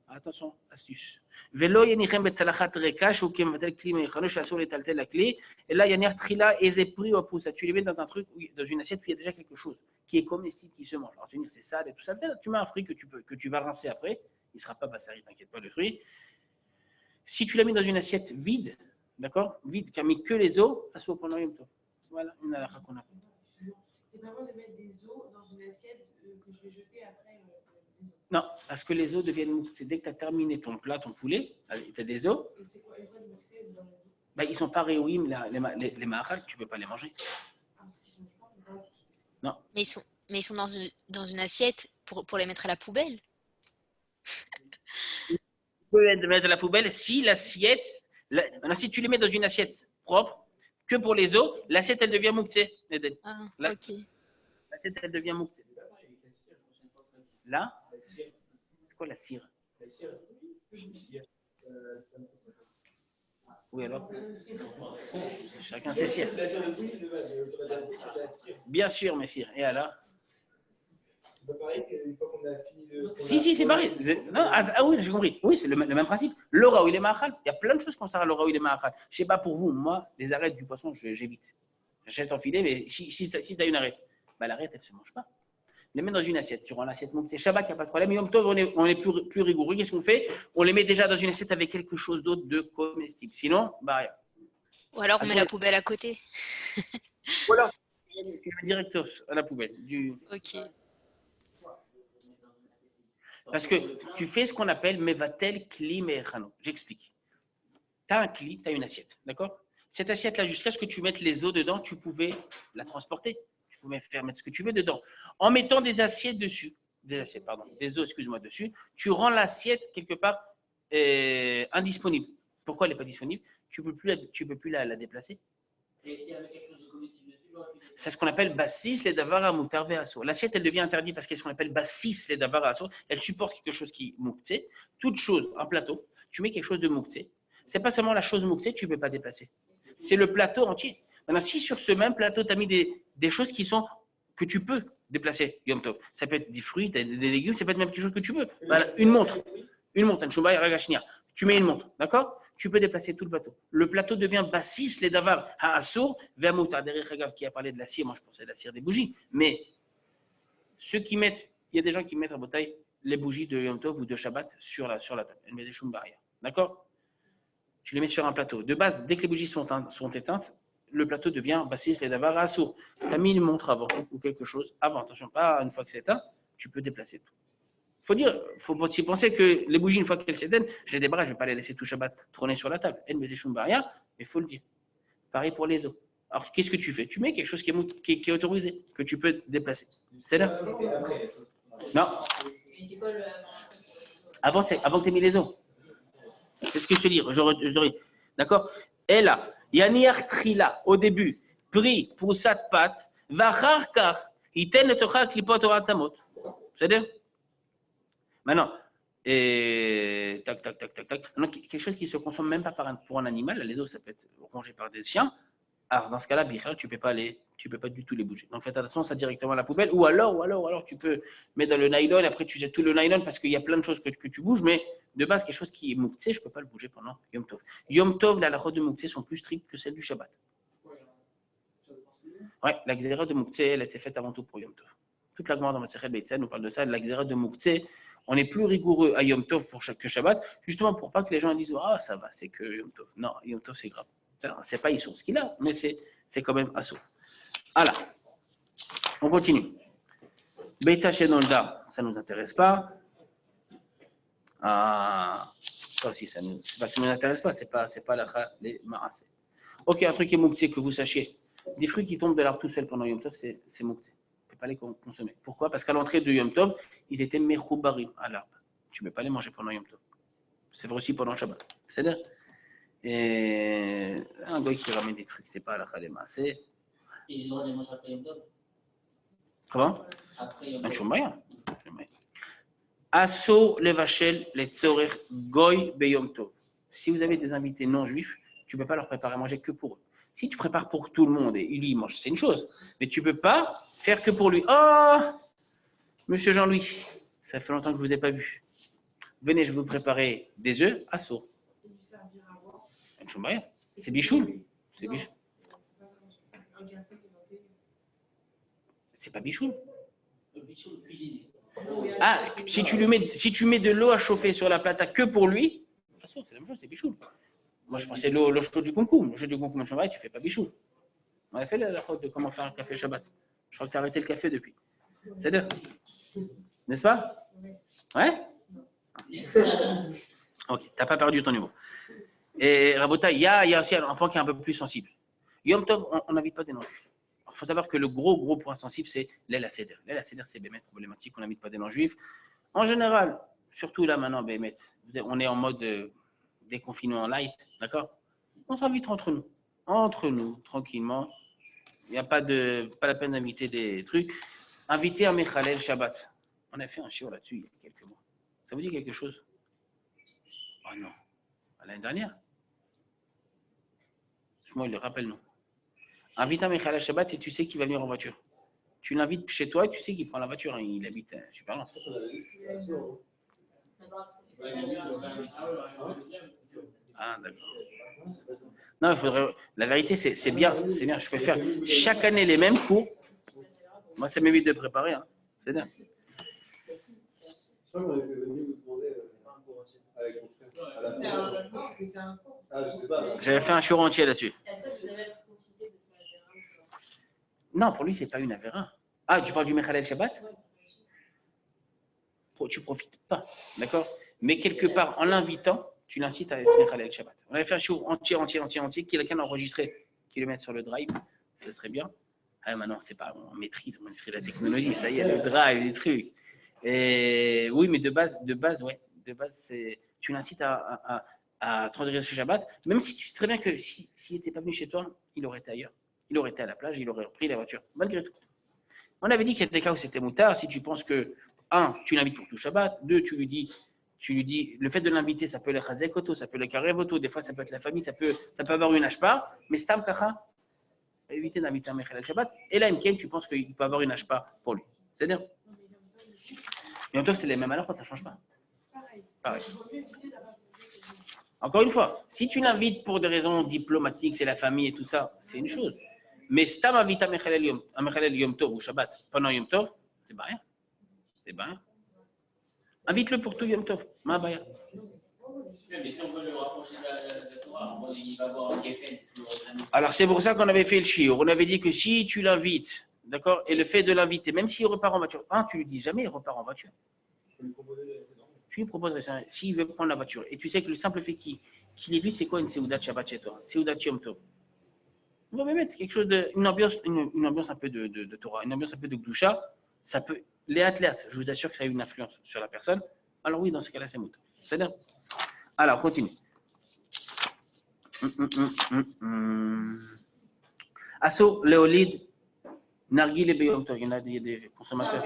Attention, astuce. Velo yenichem betzalachat rekash ou kematel kli meichanosh asur letaltel la clé. Et là, yanir trila et zepri ou poussa. Tu les mets dans un truc, dans une assiette où il y a déjà quelque chose qui est comestible, qui se mange. Alors tu vas dire c'est sale et tout ça. Tu mets un fruit que tu vas rincer après. Il ne sera pas bassari, t'inquiète pas, le fruit. Si tu l'as mis dans une assiette vide, d'accord, vide, qui a mis que les os, assour pendant Yom Tov. Voilà une halakha qu'on a fait. C'est pas bon de mettre des os dans une assiette que je vais jeter après. Non, parce que les os deviennent mous. C'est dès que tu as terminé ton plat, ton poulet, tu as des os. Et c'est quoi le moussé dans les os? Bah, ils ne sont pas réouïm, les mahal, tu ne peux pas les manger. Ah, parce qu'ils sont pas. Non. Mais ils sont dans une assiette pour les mettre à la poubelle. Tu peux les mettre à la poubelle si l'assiette. Maintenant, si tu les mets dans une assiette propre, que pour les os, l'assiette, elle devient mouktée. Ah, ok. L'assiette, elle devient mouktée. Là, c'est quoi la cire? Oui, alors chacun ses cires. Bien sûr, messieurs. Et alors? Si, c'est pareil. Non, oui, j'ai compris. Oui, c'est le même principe. Le raoui les mahal. Il y a plein de choses comme ça, le raoui les mahal. Je ne sais pas pour vous, moi, les arêtes du poisson, j'évite. J'achète en filet, mais si tu as une arête, bah, l'arête, elle ne se mange pas. Les mets dans une assiette. Tu rends l'assiette montée. Shabbat, il n'y a pas de problème. Yom Tov, on est plus rigoureux. Qu'est-ce qu'on fait? On les met déjà dans une assiette avec quelque chose d'autre de comestible. Sinon, bah rien. Ou alors on met la poubelle à côté. Ou alors, tu mets direct à la poubelle. Ok. Parce que tu fais ce qu'on appelle mevatel kli me'echano. J'explique. Tu as un kli, tu as une assiette. D'accord? Cette assiette-là, jusqu'à ce que tu mettes les os dedans, tu pouvais la transporter. Tu pouvais faire mettre ce que tu veux dedans. En mettant des assiettes dessus, des os, excuse-moi, dessus, tu rends l'assiette quelque part indisponible. Pourquoi elle n'est pas disponible? Tu peux plus la déplacer. Et s'il y avait quelque chose de comestible dessus, c'est ce qu'on appelle bassis les davara moutar ve'asur. L'assiette, elle devient interdite parce qu'elle ce qu'on appelle bassis les davara asur. Elle supporte quelque chose qui moukhtse. Toute chose, un plateau, tu mets quelque chose de moukhtse. C'est pas seulement la chose moukhtse, tu ne peux pas déplacer. C'est le plateau entier. Maintenant, si sur ce même plateau, tu as mis des choses que tu peux déplacer, Yom Tov. Ça peut être des fruits, des légumes, ça peut être même quelque chose que tu veux. Voilà, une montre, un chouba et ragashnia. Tu mets une montre, d'accord? Tu peux déplacer tout le plateau. Le plateau devient bassis, les davar, ha'asur, ve'amoutar. Derrière Hagav qui a parlé de la cire, moi je pensais à la cire des bougies. Mais ceux qui mettent Il y a des gens qui mettent à bataille les bougies de Yom Tov ou de Shabbat sur la table. Elles mettent des choum barrière. D'accord? Tu les mets sur un plateau. De base, dès que les bougies sont éteintes, le plateau devient bassis les davar assour. Tu as mis une montre avant ou quelque chose avant. Attention, pas une fois que c'est éteint, tu peux déplacer tout. Faut aussi penser que les bougies, une fois qu'elles s'éteignent, je les débarrasse, je ne vais pas les laisser tout Shabbat trôner sur la table. Elles mettent des choum barrière, mais il faut le dire. Pareil pour les os. Alors, qu'est-ce que tu fais? Tu mets quelque chose qui est autorisé, que tu peux déplacer. C'est là? Non. Mais c'est quoi le Avant que tu aies mis les os. C'est ce que je te dis. D'accord? Et là, Yaniar Trila, au début, pris pour sa patte, va rarkar, iten le tocha klipot orat samot. C'est-à-dire? Maintenant, tac. Maintenant, quelque chose qui ne se consomme même pas pour un animal, les os, ça peut être rongé par des chiens. Alors, dans ce cas-là, tu ne peux pas du tout les bouger. Donc, faites attention, ça directement à la poubelle. Ou alors, tu peux mettre dans le nylon. Après, tu jettes tout le nylon parce qu'il y a plein de choses que tu bouges. Mais de base, quelque chose qui est mouktsé, je ne peux pas le bouger pendant Yom Tov. Yom Tov, la halachot de mouktsé sont plus strictes que celles du Shabbat. Ouais, la xéra de mouktsé, elle a été faite avant tout pour Yom Tov. Toute la Gemara dans Masechet Beitza nous parle de ça. La xéra de mouktsé, on est plus rigoureux à Yom Tov que Shabbat, justement pour pas que les gens disent ah ça va, c'est que Yom Tov. Non, Yom Tov c'est grave. C'est pas Issour ce qu'il a, mais c'est quand même Assour. Alors, on continue. Beitza Shenolda, ça ne nous intéresse pas. Ah, ça aussi, ça nous intéresse pas, c'est pas la les Maasé. Ok, un truc qui est mouktsé que vous sachiez. Des fruits qui tombent de l'arbre tout seul pendant Yom Tov, c'est mouktsé. Tu ne peux pas les consommer. Pourquoi? Parce qu'à l'entrée de Yom Tov, ils étaient mechoubarim à l'arbre. Tu ne peux pas les manger pendant Yom Tov. C'est vrai aussi pendant Shabbat. C'est-à-dire, un gars qui ramène des trucs, c'est pas la Khalema. C'est. Et j'ai le droit de les manger après Yom Tov? Comment? Après Yom Un Tov. choumaïa. Asso levachel les tzorer goy beyom tov. Si vous avez des invités non juifs, tu ne peux pas leur préparer à manger que pour eux. Si tu prépares pour tout le monde et lui il mange, c'est une chose. Mais tu ne peux pas faire que pour lui. Oh, monsieur Jean-Louis, ça fait longtemps que je ne vous ai pas vu. Venez, je vais vous préparer des œufs à saut. Et du servir à boire. Un choumaïa. C'est bichoul. C'est Non, bichoul. c'est pas un café inventé. C'est pas bichoul. Le bichon, le cuisiner. Ah, si tu mets de l'eau à chauffer sur la plata que pour lui, de toute façon, c'est la même chose, c'est bichoul. Moi, je pensais l'eau chaude du concours. Le jeu du concours, tu ne fais pas bichoul. On a fait la faute de comment faire un café Shabbat. Je crois que tu as arrêté le café depuis. C'est-à-dire, n'est-ce pas? Ouais? Ok, tu n'as pas perdu ton niveau. Et Rabota, il y a aussi un point qui est un peu plus sensible. Yom Tov, on n'invite pas des non-juifs. Il faut savoir que le gros point sensible, c'est l'aile à céder. L'aile à céder, c'est bémet problématique, on n'invite pas des non-juifs. En général, surtout là maintenant, bémet, on est en mode déconfinement light, d'accord? On s'invite entre nous, tranquillement. Il n'y a pas la peine d'inviter des trucs. Inviter un Mechalel Shabbat. On a fait un shiur là-dessus il y a quelques mois. Ça vous dit quelque chose? Oh non. L'année dernière. Moi, il le rappelle, non. Invite un Mechalel Shabbat et tu sais qu'il va venir en voiture. Tu l'invites chez toi et tu sais qu'il prend la voiture. Hein, il habite super loin. Ah, d'accord. Non, il faudrait. La vérité, c'est bien. C'est bien. Je peux faire chaque année les mêmes cours. Moi, ça m'évite de préparer. Hein. C'est bien. Je crois qu'on était venu vous demander avec mon frère. Non, c'était un cours. Ah, je sais pas. J'avais fait un shiur entier là-dessus. Est-ce que vous avez profité de ça? Non, pour lui, c'est pas une avéra. Ah, tu parles du Mechalel Shabbat? Tu profites pas. D'accord? Mais quelque part, en l'invitant, tu l'incites à faire Mechalel Shabbat. On avait fait un shiur entier, qui quelqu'un enregistré, qui le mette sur le drive. Ce serait bien. Ah, maintenant, c'est pas, on maîtrise la technologie. Ça y est, le drive, les trucs. Et oui, mais de base, ouais. De base, c'est, tu l'incites à transgresser ce Shabbat, même si tu sais très bien que s'il n'était pas venu chez toi, il aurait été ailleurs. Il aurait été à la plage, il aurait repris la voiture, malgré tout. On avait dit qu'il y a des cas où c'était moutard. Si tu penses que, un, tu l'invites pour tout Shabbat, deux, tu lui dis, le fait de l'inviter, ça peut être Chazek Oto, ça peut être Karev Oto, des fois ça peut être la famille, ça peut avoir une ashpa, mais Stam Kacha, éviter d'inviter un Mechalel Shabbat. Et là, Mken, tu penses qu'il peut avoir une ashpa pour lui. C'est-à-dire, et en toi, c'est les mêmes alors, ça ne change pas. Pareil. Encore une fois, si tu l'invites pour des raisons diplomatiques, c'est la famille et tout ça, c'est une chose. Mais si tu invites un Mechalel Yom Tov ou Shabbat pendant Yom Tov, c'est pas rien. Eh ben, invite-le pour tout Yom Tov. Ma baya. Mais si on veut le rapprocher de la Torah, il va avoir un Geffen. Alors, c'est pour ça qu'on avait fait le shiur. On avait dit que si tu l'invites, d'accord, et le fait de l'inviter, même s'il repart en voiture, tu lui dis jamais il repart en voiture. Tu lui proposes, s'il veut prendre la voiture, et tu sais que le simple fait qu'il est vu, c'est quoi une Seudat Shabbat chez toi? Seudat Yom Tov. On va mettre quelque chose de, une ambiance un peu de Torah, une ambiance un peu de Gdusha, ça peut, les athlètes, je vous assure que ça a une influence sur la personne. Alors oui, dans ce cas-là, c'est mouton. C'est-à-dire, alors, continue. Asso, Léolide, Narguil et Beyom Tov, il y en a des consommateurs.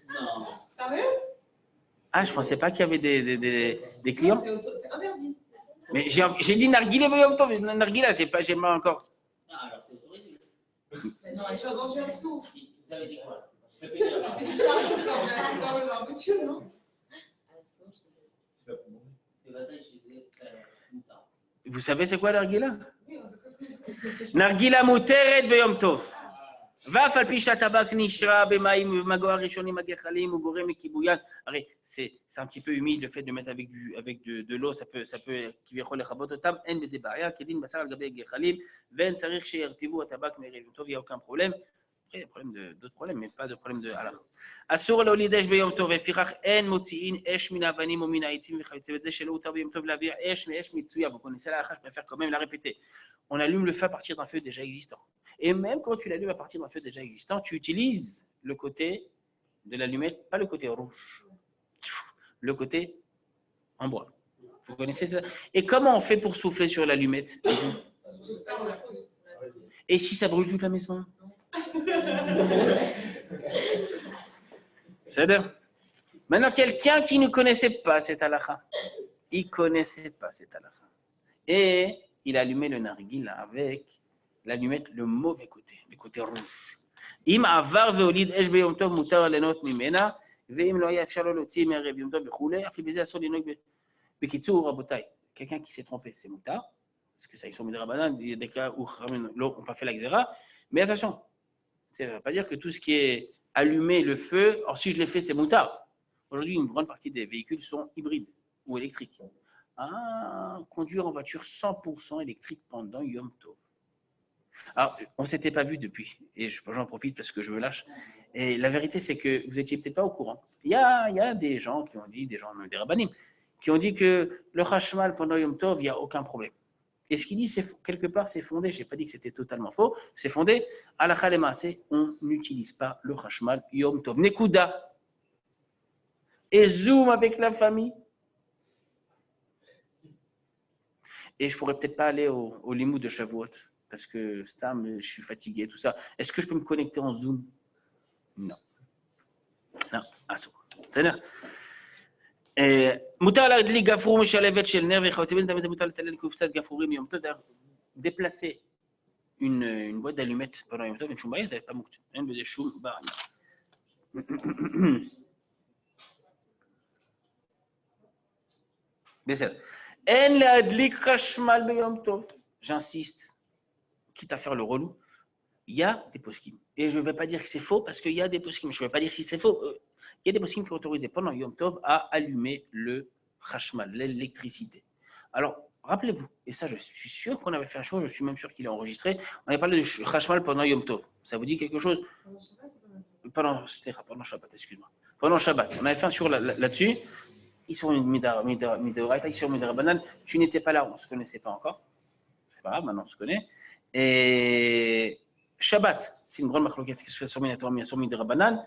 Non. Sérieux? Ah, je ne pensais pas qu'il y avait des clients. C'est interdit. Mais j'ai dit Narguil et Beyom Tov, Narguil, là, j'ai pas encore. Ah, alors c'est autorisé. Non, ils sont vendus à sous. Vous avez dit quoi? C'est du charbon, ça, c'est dans le barbecue, non? Le matin, je disais, moutarde. Vous savez c'est quoi Narguila? Oui, c'est ça. Narguila muteret beyom tov. ואף על פי שהטבק נשרה במים ובמגוע הראשונים הגחלים הוא גורם לכיבוין. הרי c'est un petit peu humide le fait de mettre avec de l'eau, ça peut כביכול לכבות אותם, אין בזה בעיה, כדין בשר על גבי גחלים, ואין צריך שירטיבו הטבק מערב טוב, il n'y a aucun problème. Après, il y a d'autres problèmes, mais pas de problème de halakha. אסור להוליד אש ביום טוב, ולפיכך אין מוציאים אש מן האבנים או מן העצים וכיוצא בזה שלא הותר ביום טוב להביא אש מאש מצויה. Vous connaissez la halakha, je préfère quand même la répéter. On allume le feu à partir d'un feu déjà existant. Et même quand tu l'allumes à partir d'un feu déjà existant, tu utilises le côté de l'allumette, pas le côté rouge, le côté en bois. Vous connaissez ça? Et comment on fait pour souffler sur l'allumette? Et si ça brûle toute la maison? C'est-à-dire, maintenant, quelqu'un qui ne connaissait pas cette halakha, il ne connaissait pas cette halakha, et il a allumé le narguil avec l'allumette, le mauvais côté, le côté rouge. Im avar veolid esh beyom tov mutar lenot mimena, veim lo yafshar lo loti me'erev yom tov bechule, afi beze asor linok bekitzur rabotai. Quelqu'un qui s'est trompé, c'est mutar, parce que ça, ils sont mis de rabanan, il y a des cas où l'eau n'a pas fait la xéra, mais attention, ça ne veut pas dire que tout ce qui est allumé, le feu, or si je l'ai fait, c'est mutar. Aujourd'hui, une grande partie des véhicules sont hybrides ou électriques. Conduire en voiture 100% électrique pendant Yom Tov. Alors, on ne s'était pas vu depuis, et j'en profite parce que je me lâche. Et la vérité, c'est que vous n'étiez peut-être pas au courant. Il y a des gens qui ont dit, des gens, des rabbanim, qui ont dit que le chashmal pendant Yom Tov, il n'y a aucun problème. Et ce qu'il dit, quelque part, c'est fondé, je n'ai pas dit que c'était totalement faux, c'est fondé, à la khalema, on n'utilise pas le chashmal Yom Tov. Nekuda. Et zoom avec la famille. Et je ne pourrais peut-être pas aller au limoud de Shavuot, parce que je suis fatigué, tout ça. Est-ce que je peux me connecter en Zoom? Non. Non, c'est-à-dire, מותר להדליק גפרור משלבת של נר וכיוצא בזה, תמיד מותר לטלל קופסת גפרורים יום טוב. Déplacer une boîte d'allumettes pendant Yom Tov, une שום בעיה, זה pas מוקצה. אין בזה שום בעיה. בסדר. אין להדליק חשמל ביום טוב. J'insiste, quitte à faire le relou, il y a des poskim. Et je ne vais pas dire que c'est faux parce qu'il y a des poskim. Je ne vais pas dire si c'est faux. Il y a des poskim qui ont autorisé pendant Yom Tov à allumer le chashmal, l'électricité. Alors, rappelez-vous, et ça je suis sûr qu'on avait fait un show, je suis même sûr qu'il est enregistré, on avait parlé de chashmal pendant Yom Tov. Ça vous dit quelque chose? Pendant Shabbat, excuse-moi. Pendant Shabbat, on avait fait un show là-dessus. Ils sont Midoraita, ils sont Midorabanan. Tu n'étais pas là, on ne se connaissait pas encore. C'est pas grave, maintenant on se connaît. Et Shabbat, c'est une grande marloquette qui se fait sur Midorabanan.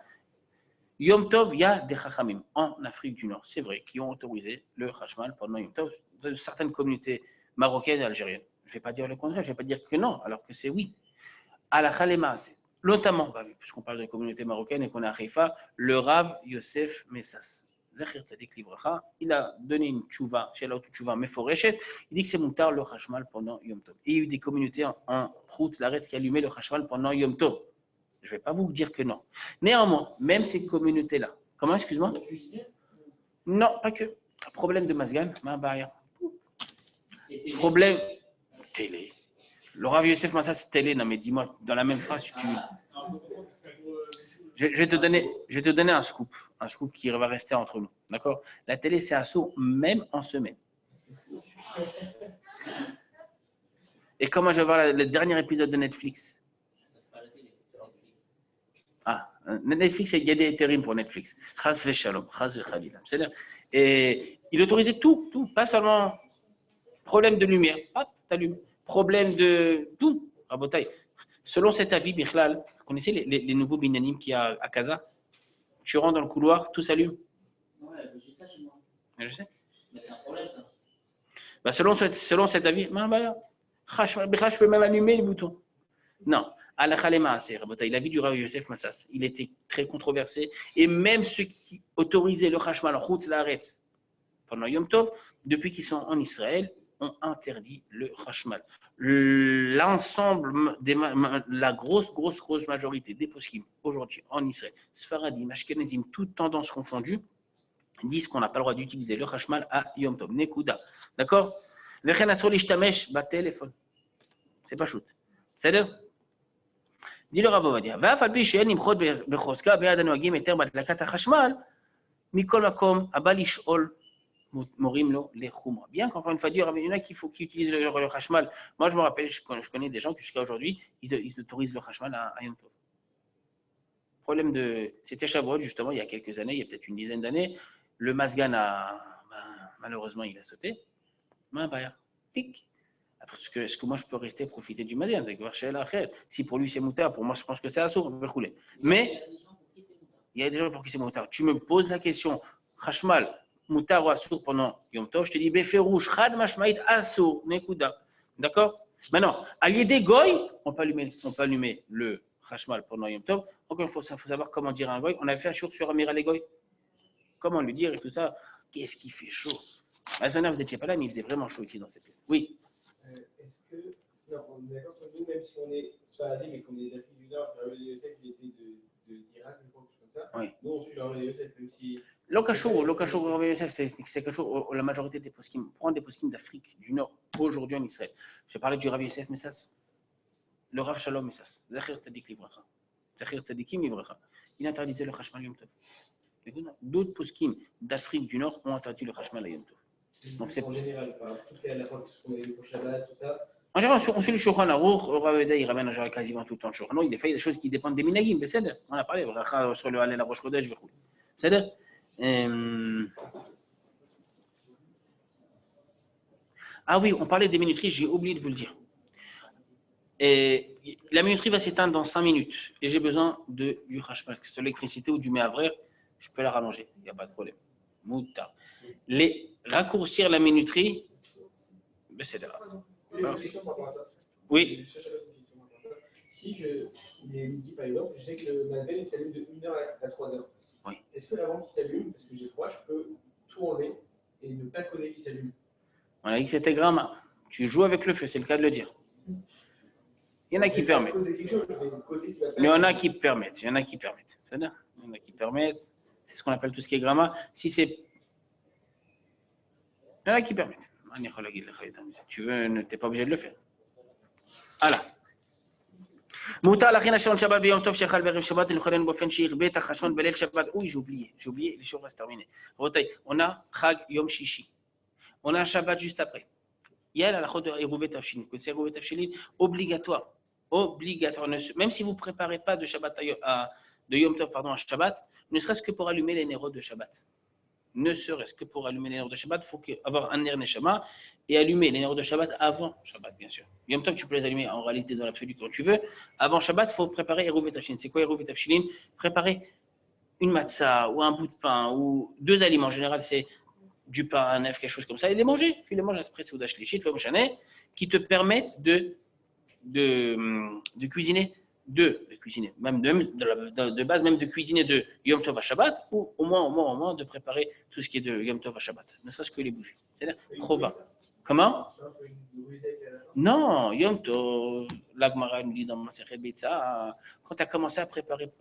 Yom Tov, il y a des Chachamim en Afrique du Nord, c'est vrai, qui ont autorisé le Chashmal pendant Yom Tov de certaines communautés marocaines et algériennes. Je ne vais pas dire le contraire, je ne vais pas dire que non, alors que c'est oui. À la Khalema, notamment, puisqu'on parle de communauté marocaine et qu'on est à Haïfa, le Rav Yosef Messas. Il a donné une tchouva, chez l'autre tchouva meforeshet, il dit que c'est moutar le chashmal pendant Yom Tov. Et il y a eu des communautés en Chutz Laaretz qui allumaient le chashmal pendant Yom Tov. Je ne vais pas vous dire que non. Néanmoins, même ces communautés-là, comment, excuse-moi? Non, pas que. Problème de Mazgan, problème télé. Le Rav Yosef Messas, c'est télé. Non, mais dis-moi, dans la même phrase, je vais te donner un scoop qui va rester entre nous. D'accord? La télé, c'est assourd même en semaine. Et comment je vais voir le dernier épisode de Netflix? Ah, Netflix, il y a des intérims pour Netflix. Chas v'shalom, chas v'chalila. C'est-à-dire, et il autorisait tout, pas seulement problème de lumière, hop, t'allumes. Problème de tout, rabotaï. Selon cet avis, Bichlal, vous connaissez les nouveaux binyanim qu'il y a à Casa? Tu rentres dans le couloir, tout s'allume. Ouais, j'ai ça chez moi. Je sais. Mais c'est un problème, ça. Bah, selon cet avis, je peux même allumer les boutons. Non. L'avis du Rav Yosef Massas, il était très controversé. Et même ceux qui autorisaient le Khashmal en Chutz Laaretz pendant Yom Tov, depuis qu'ils sont en Israël, ont interdit le Khashmal. L'ensemble, la grosse majorité des poskim aujourd'hui en Israël, Sfaradim, Ashkenazim, toutes tendances confondues, disent qu'on n'a pas le droit d'utiliser le Khashmal à Yom Tov. Nekuda. D'accord? Vechen asur lishtamesh batelefon. C'est pas shoot. C'est-à-dire? dit le Rav Ovadia, ואף על פי שאין למחות בחוזקה ביד הנוהגים היתר בהדלקת החשמל, מכל מקום, הבא לשאול מורים לו לחומרה. Bien qu'encore une fois, il y en a qui utilisent le khashmal. Moi, je me rappelle, je connais des gens qui jusqu'à aujourd'hui, ils autorisent le khashmal à Yom Tov. Problème de... C'était Shavuot, justement, il y a quelques années, il y a peut-être une dizaine d'années, le Masgan malheureusement, il a sauté. Tic. Est-ce que moi je peux rester profiter du Madian avec Varchel Achel? Si pour lui c'est moutard, pour moi je pense que c'est assourd. Mais il y a des gens pour qui c'est moutard. Tu me poses la question, Khashmal, moutard ou assourd pendant Yom Tov, je te dis Beferouche, Chad Mashmaït assourd, Nekuda. D'accord? Maintenant, à l'idée Goy, on peut allumer le Khashmal pendant Yom Tov. Encore une fois, il faut savoir comment dire un Goy. On avait fait un show sur Amiral et Goy. Comment lui dire et tout ça. Qu'est-ce qui fait chaud? La semaine, vous n'étiez pas là, mais il faisait vraiment chaud ici dans cette pièce. Oui. Est-ce que, non, on est d'accord que nous, même si on est Sfaradim et qu'on est d'Afrique du Nord, le Rav Yosef, il était d'Irak, je crois, quelque chose comme ça. Oui. Nous, on suit le Rav Yosef, même si. L'Okashou, c'est quelque chose, la majorité des poskim, prendre des poskim d'Afrique du Nord, aujourd'hui en Israël. Je parlais du Rav Yosef Messas, le Rav Shalom Messas, Zachir Tzadik Livracha, Zachir Tzadikim Livracha. Il interdisait le Khashmal Yom Tov. D'autres poskim d'Afrique du Nord ont interdit le Khashmal Yom Tov. Donc c'est en général, toutes les halachot qu'on a eu pour Shabbat, tout ça. En général, on suit le Shulchan Aruch, le Rav Eda, il ramène en général quasiment tout le temps le Shulchan Aruch. Il y a des choses qui dépendent des minagim, on a parlé, sur le Halel, la Rosh Chodesh, c'est-à-dire, ah oui, on parlait des minuteries, j'ai oublié de vous le dire. Et la minuterie va s'éteindre dans 5 minutes et j'ai besoin du Khashmal, que ce soit l'électricité ou du méavraire, je peux la rallonger, il n'y a pas de problème. Mouta. Raccourcir la minuterie, c'est là. Oui. Si il est midi par exemple, je sais que le Maven s'allume de 1h à 3h. Oui. Est-ce que avant qu'il s'allume, parce que j'ai froid, je peux tout enlever et ne pas causer qu'il s'allume? On a dit que c'était gramma. Tu joues avec le feu, c'est le cas de le dire. Il y en a qui permettent. Mais il y en a qui permettent. C'est-à-dire, il y en a qui permettent. C'est ce qu'on appelle tout ce qui est gramma. Si c'est. Il y en a qui permettent. Si tu veux, tu n'es pas obligé de le faire. Voilà. מותר להכין השעון שבת ביום טוב שיחל בערב שבת ולכונן באופן שירבה את החשמל בליל שבת. Oui, j'ai oublié, les choses restent terminées. On a Chag Yom Shishi. On a un Shabbat juste après. Il y a la halachot de Eruvet Tafshilin. C'est Eruvet Tafshilin obligatoire. Même si vous ne préparez pas de Shabbat de Yom Tov à Shabbat, ne serait-ce que pour allumer les nérodes de Shabbat. Ne serait-ce que pour allumer les nérodes de Shabbat, il faut avoir un ner neshama et allumer les nérodes de Shabbat avant Shabbat, bien sûr. Yom Tov, tu peux les allumer en réalité dans l'absolu quand tu veux. Avant Shabbat, il faut préparer Eruvet Tafshilin. C'est quoi Eruvet Tafshilin? Préparer une matzah ou un bout de pain ou 2 aliments. En général, c'est du pain, un œuf, quelque chose comme ça, et les manger. Puis les manger après, c'est au dashlichit, qui te permettent de cuisiner même de base, même de cuisiner de Yom Tov à Shabbat, ou au moins de préparer tout ce qui est de Yom Tov à Shabbat, ne serait-ce que les bougies. C'est-à-dire, Chova. Comment? Non, Yom Tov, la Gemara nous dit dans Masechet Beitza, quand tu as commencé à préparer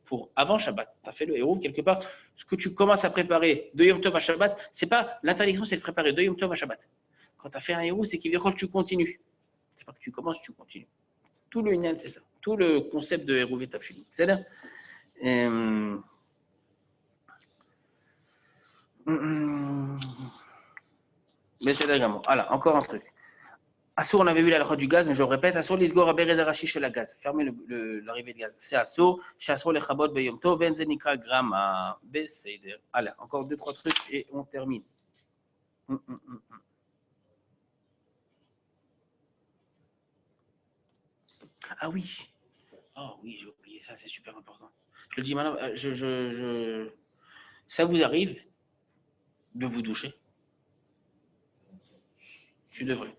pour avant Shabbat, tu as fait le héros quelque part, ce que tu commences à préparer de Yom Tov à Shabbat, c'est pas l'interdiction, c'est de préparer de Yom Tov à Shabbat. Quand tu as fait un héros, c'est qu'il veut quand tu continues. C'est pas que tu commences, tu continues. Tout le Inyan, c'est ça. Tout le concept de Hérouvé Tafshilin. C'est-à-dire, Mais c'est d'accord. Voilà, encore un truc. Assour, on avait vu la loi du gaz, mais je répète, Assour, l'isgor aberez arachi chez la gaz. Fermez l'arrivée de gaz. C'est Assour, chez Assour, les chabot beyom tov, benzenikra grama beseder. Allez, encore 2-3 trucs et on termine. Ah oui. Oh oui, j'ai oublié ça, c'est super important. Je le dis maintenant, ça vous arrive de vous doucher? Tu devrais.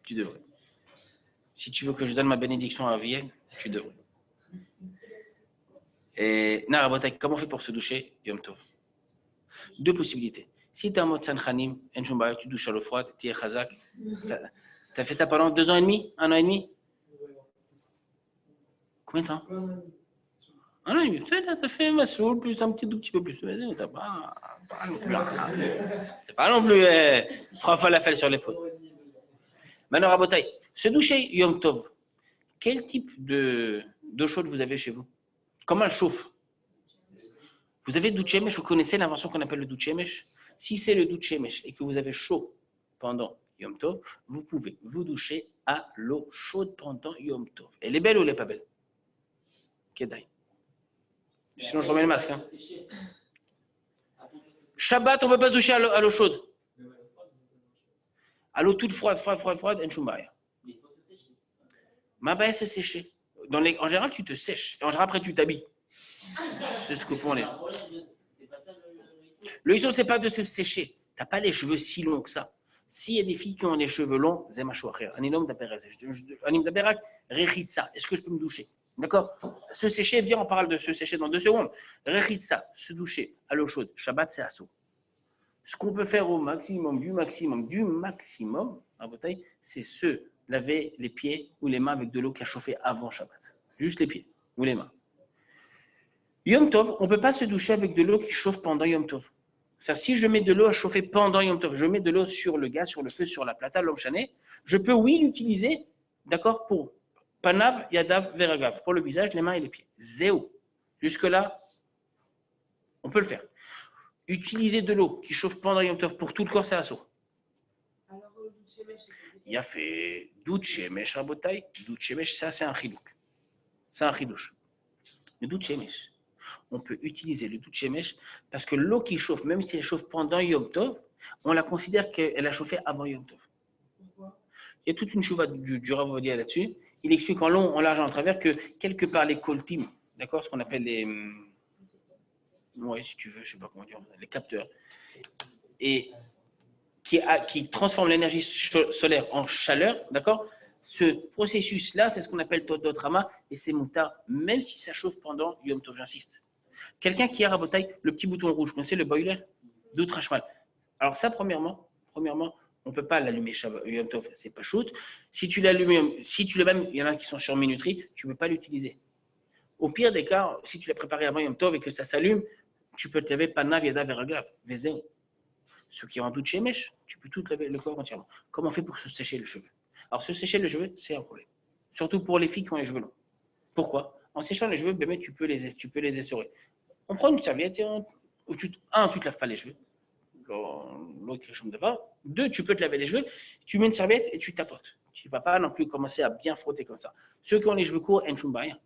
Tu devrais. Si tu veux que je donne ma bénédiction à Vienne, tu devrais. Et Narabotek, comment on fait pour se doucher Yom Tov? Deux possibilités. Si tu es en mode Sanchanim, tu douches à l'eau froide, tu es Chazak. Tu as fait ça pendant 2 ans et demi, 1 an et demi? Combien de temps? 1 an et demi. Tu as fait ma soul, plus un petit peu plus. Tu n'as pas non plus. C'est pas non plus 3 fois la fête sur les fautes. Maintenant, Rabotai, se doucher Yom Tov, quel type d'eau chaude vous avez chez vous? Comment elle chauffe? Vous avez le douche-mèche, vous connaissez l'invention qu'on appelle le douche-mèche? Si c'est le douche-mèche et que vous avez chaud pendant Yom Tov, vous pouvez vous doucher à l'eau chaude pendant Yom Tov. Elle est belle ou elle n'est pas belle? Kedai. Sinon, je remets le masque. Hein. Shabbat, on ne peut pas se doucher à l'eau chaude. À l'eau toute froide, en Shumbaya. Ma baie se sécher. En général, tu te sèches. En général, après, tu t'habilles. C'est ce que font les. Le issue, ce n'est pas de se sécher. Tu n'as pas les cheveux si longs que ça. S'il y a des filles qui ont les cheveux longs, c'est ma choix. Est-ce que je peux me doucher? D'accord? Se sécher, viens, on parle de se sécher dans 2 secondes. Rechitsa, se doucher à l'eau chaude. Shabbat, c'est assaut. Ce qu'on peut faire au maximum, à bataille, c'est se laver les pieds ou les mains avec de l'eau qui a chauffé avant Shabbat. Juste les pieds ou les mains. Yom Tov, on ne peut pas se doucher avec de l'eau qui chauffe pendant Yom Tov. C'est-à-dire, si je mets de l'eau à chauffer pendant Yom Tov, je mets de l'eau sur le gaz, sur le feu, sur la plata, l'homme chané, je peux, oui, l'utiliser, d'accord, pour Panav, Yadav, Veragav, pour le visage, les mains et les pieds. Zéo. Jusque-là, on peut le faire. Utiliser de l'eau qui chauffe pendant Yom Tov pour tout le corps, c'est assaut. Alors, Douche-Mèche, Il y a fait Douche-Mèche, Rabotai. Douche-Mèche, ça, c'est un chidouche. C'est un chidouche. Le Douche-Mèche. On peut utiliser le Douche-Mèche parce que l'eau qui chauffe, même si elle chauffe pendant Yom Tov, on la considère qu'elle a chauffé avant Yom Tov. Pourquoi? Il y a toute une chouva du Rav Ovadia là-dessus. Il explique en long, en large et en travers que quelque part les coltim, d'accord, ce qu'on appelle les, ouais, si tu veux, je sais pas comment dire, les capteurs, et qui transforment l'énergie solaire en chaleur, d'accord. Ce processus-là, c'est ce qu'on appelle Todot Rama, et c'est moutar, même si ça chauffe pendant Yom Tov, j'insiste. Quelqu'un qui a Rabotai, le petit bouton rouge, vous connaissez le boiler d'Outrachmal. Alors ça, premièrement, on ne peut pas l'allumer Yom Tov, c'est pas shoot. Si tu l'allumes, même, il y en a qui sont sur minuterie, tu ne peux pas l'utiliser. Au pire des cas, si tu l'as préparé avant Yom Tov et que ça s'allume, tu peux te laver Panav, Yada, Veragav, Vezéo. Ceux qui ont un doute chez Mèche, tu peux tout te laver le corps entièrement. Comment on fait pour se sécher le cheveu? Alors, se sécher le cheveu, c'est un problème. Surtout pour les filles qui ont les cheveux longs. Pourquoi? En séchant les cheveux, ben, tu peux les essorer. On prend une serviette et tu te laves pas les cheveux. L'autre, quelque chose de pas. 2, tu peux te laver les cheveux. Tu mets une serviette et tu tapotes. Tu ne vas pas non plus commencer à bien frotter comme ça. Ceux qui ont les cheveux courts, en chumba rien.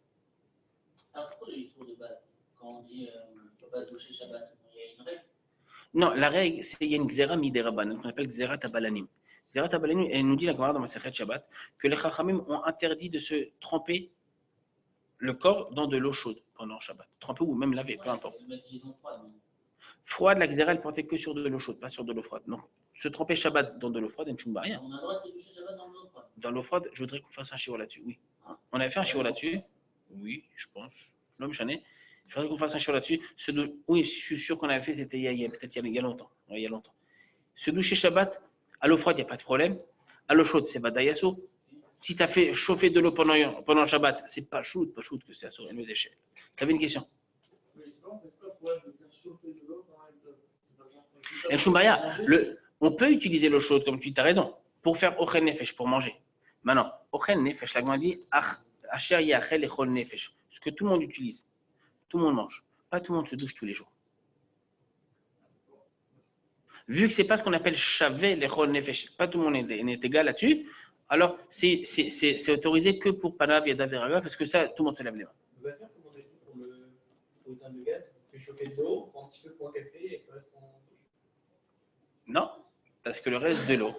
Alors, c'est quoi l'histoire de base? Quand on dit on ne peut pas doucher Shabbat, il y a une règle? Non, la règle, c'est qu'il y a une xéra midéraban, qu'on appelle xéra tabalanim. Xéra tabalanim, elle nous dit la Gemara dans Masechet Shabbat que les chachamim ont interdit de se tremper le corps dans de l'eau chaude pendant Shabbat. Tremper ou même laver, peu importe. Froide, la xéra, elle portait que sur de l'eau chaude, pas sur de l'eau froide. Non. Se tremper Shabbat dans de l'eau froide, elle ne chumba rien. On a le droit de se doucher Shabbat dans l'eau froide? Dans l'eau froide, je voudrais qu'on fasse un shiur là-dessus, oui. On avait fait un shiur là-dessus? Oui, je pense. L'homme chané. Il faudrait qu'on fasse un shiur là-dessus. Oui, je suis sûr qu'on avait fait, c'était peut-être il y a longtemps. Ouais, il y a longtemps. Se doucher Shabbat, à l'eau froide, il n'y a pas de problème. À l'eau chaude, c'est Vadayasso. Si tu as fait chauffer de l'eau pendant Shabbat, c'est pas shoot que c'est à sur une échelle. Tu avais une question? On peut utiliser l'eau chaude, comme tu as raison, pour faire Ochel Nefesh, pour manger. Maintenant, Ochel Nefesh, la Gemara dit, Asher Yachel Echol Nefesh, ce que tout le monde utilise. Tout le monde mange. Pas tout le monde se douche tous les jours. Vu que ce n'est pas ce qu'on appelle chavé, les rôles nefesh, pas tout le monde est égal là-dessus, alors c'est autorisé que pour Panav et Daveraga, parce que ça, tout le monde se lève les mains. On va faire comment on a fait pour éteindre le gaz, on fait chauffer de l'eau, on prend un petit peu pour un café et le reste on touche. Non, parce que le reste de l'eau,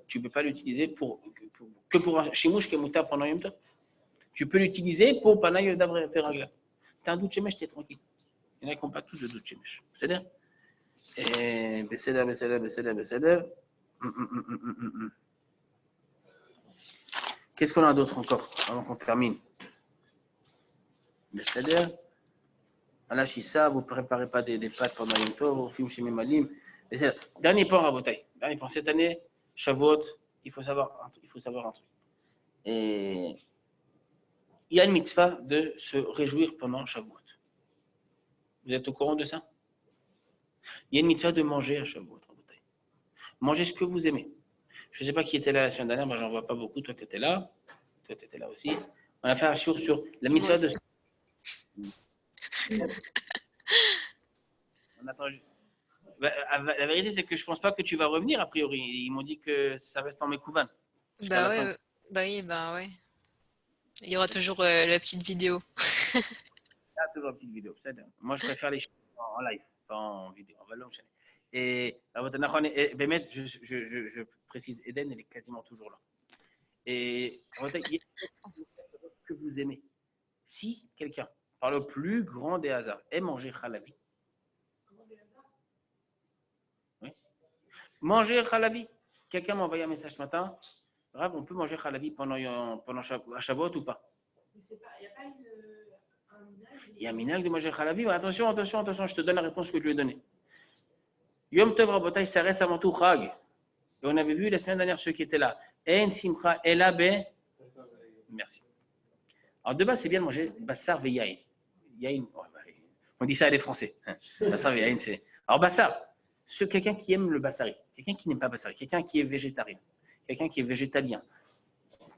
tu ne peux pas l'utiliser que pour un chimouche qui est moutarde pendant Yom Tov. Tu peux l'utiliser pour Panav et Daveraga. Tu as un doute chez t'es tranquille. Il y en a qui n'ont pas tous de doute chez Mèche. C'est-à-dire Besséder. Qu'est-ce qu'on a d'autre encore avant qu'on termine? Besséder. À la Chissa, vous ne préparez pas des pâtes pendant Yom Tov, vous filmez chez Memalim. Dernier point, Rabotai. Dernier point. Cette année, Shavuot, il faut savoir un truc. Et il y a une mitzvah de se réjouir pendant Shavuot. Vous êtes au courant de ça? Il y a une mitzvah de manger à Shavuot. Mangez ce que vous aimez. Je ne sais pas qui était là la semaine dernière, moi j'en vois pas beaucoup. Toi, tu étais là. Toi, tu étais là aussi. On a fait un shiur sur la mitzvah de. La vérité, c'est que je ne pense pas que tu vas revenir, a priori. Ils m'ont dit que ça reste en Mekouvan. Bah ouais. Il y aura toujours la petite vidéo. Toujours une petite vidéo. Moi, je préfère les choses en live, pas en vidéo. On va l'enchaîner. Et Bémet, je précise, Eden, elle est quasiment toujours là. Et il y a que vous aimez. Si quelqu'un, par le plus grand des hasards, aime manger khalavi. Oui. Manger khalavi. Quelqu'un m'a envoyé un message ce matin. Rav, on peut manger khalavi pendant Shavuot ou pas? Il n'y a pas un minag. Il y a un minag de manger khalavi. Attention, je te donne la réponse que je lui ai donnée. Yom Tov Rabotai, ça reste avant tout Chag. Et on avait vu la semaine dernière ceux qui étaient là. En Simcha Elabe. Merci. Alors de base, c'est bien de manger Bassar ve Yain. On dit ça à les Français. Bassar ve Yain, c'est. Alors Bassar, quelqu'un qui aime le Bassari, quelqu'un qui n'aime pas Bassari, quelqu'un qui est végétarien, quelqu'un qui est végétalien,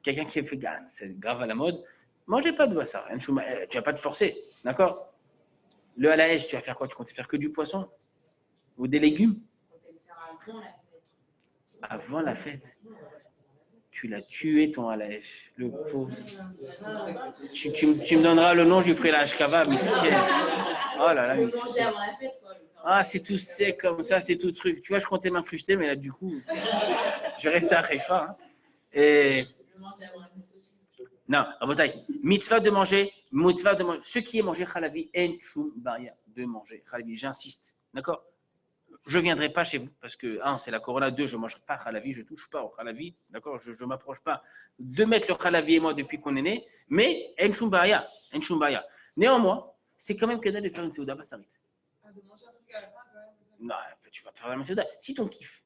quelqu'un qui est vegan, c'est grave à la mode. Mangez pas de Bassar. Tu vas pas te forcer, d'accord? Le halaèche, tu vas faire quoi? Tu comptes faire que du poisson? Ou des légumes? Avant la fête. Tu l'as tué ton halaèche, le pauvre. Tu me donneras le nom, je lui ferai la hashkava. Oh là là, ah, c'est tout sec comme ça, c'est tout truc. Tu vois, je comptais m'incruster, mais là, du coup, je reste à Haïfa. Hein. Et. Non, à Botaï. Mitzvah de manger. Ce qui est manger khalavi, en shum baria, de manger khalavi. J'insiste. D'accord? Je ne viendrai pas chez vous parce que, c'est la Corona, 2, je ne mangerai pas khalavi, je ne touche pas au khalavi, d'accord, je ne m'approche pas de mettre le khalavi et moi depuis qu'on est né, mais en shum baria. Néanmoins, c'est quand même qu'elle de faire une seuda bassarit. De manger un truc à la fin, quand même. Non, tu vas pas faire la seuda. Si ton kiff,